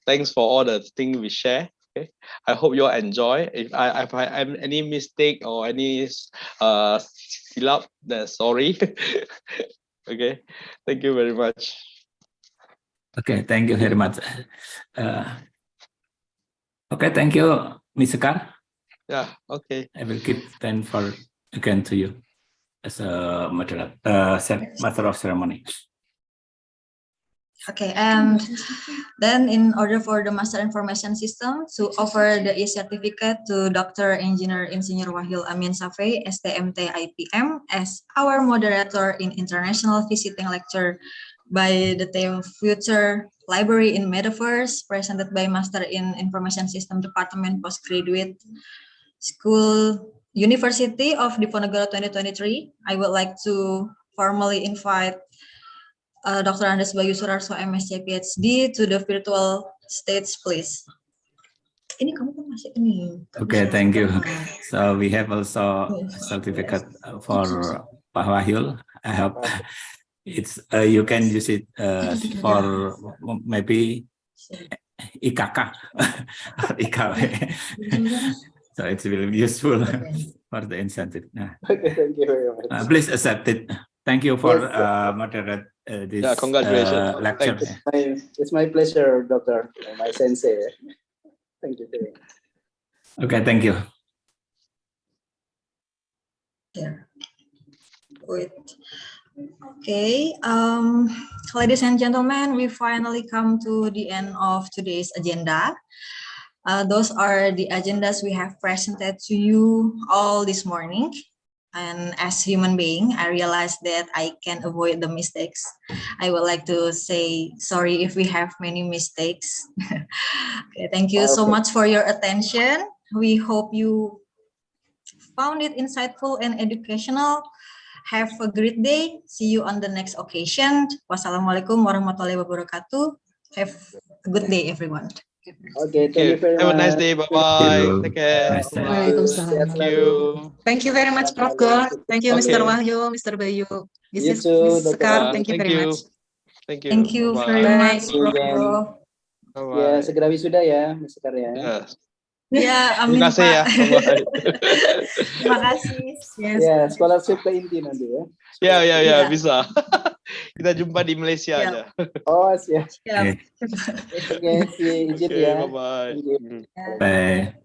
Thanks for all the things we share. Okay, I hope you all enjoy. If I am any mistake or any silap, then sorry. Okay, thank you very much. Okay, thank you very much. Okay, thank you, Mr. Sekar. Yeah. Okay. I will give 10 for again to you as a master of ceremony. Okay, and then in order for the Master Information System to offer the e-certificate to Dr. Engineer Wahil Amin Safei, STMT IPM, as our moderator in International Visiting Lecture by the theme Future Library in Metaverse, presented by Master in Information System Department, Postgraduate School, University of Diponegoro 2023. I would like to formally invite Dr. Andes Bayu Surarso, MSc PhD, to the virtual stage, please. Ini kamu kan masih ini. Okay, thank you. So we have also a certificate for Pak Wahyu. I hope it's you can use it for maybe IKK or IKW. So it's really useful for the incentive. Okay, thank you very much. Please accept it. Thank you for moderate this congratulations. lecture. It's my pleasure, Doctor, my sensei. Thank you very much. Okay, thank you. Yeah. Wait. Okay, ladies and gentlemen, we finally come to the end of today's agenda. Those are the agendas we have presented to you all this morning. And as human being, I realized that I can avoid the mistakes. I would like to say sorry if we have many mistakes. Okay, thank you so much for your attention. We hope you found it insightful and educational. Have a great day. See you on the next occasion. Wassalamualaikum warahmatullahi wabarakatuh. Have a good day, everyone. Okay, thank you very much. Have a nice day. Bye-bye. Take care. Waalaikumsalam. Thank you. Thank you very much, Prof. Go. Thank you, Mr. Wahyu, Mr. Bayu. You too, Mrs. Sekar. Thank you very much. Thank you. Thank you Bye. very much, See you Prof. again. Go. Bye-bye. Ya, segera wisuda ya, Mas Sekar ya. Yeah. Ya, amin Terima kasih Pak. ya. Bye. Terima kasih. Yes. Ya, scholarship ke Inti nanti ya. Ya, Iya. bisa. Kita jumpa di Malaysia Siap. aja. Oh, siap. Siap. Oke, izin Oke, ya. bye-bye. Thank you. Bye.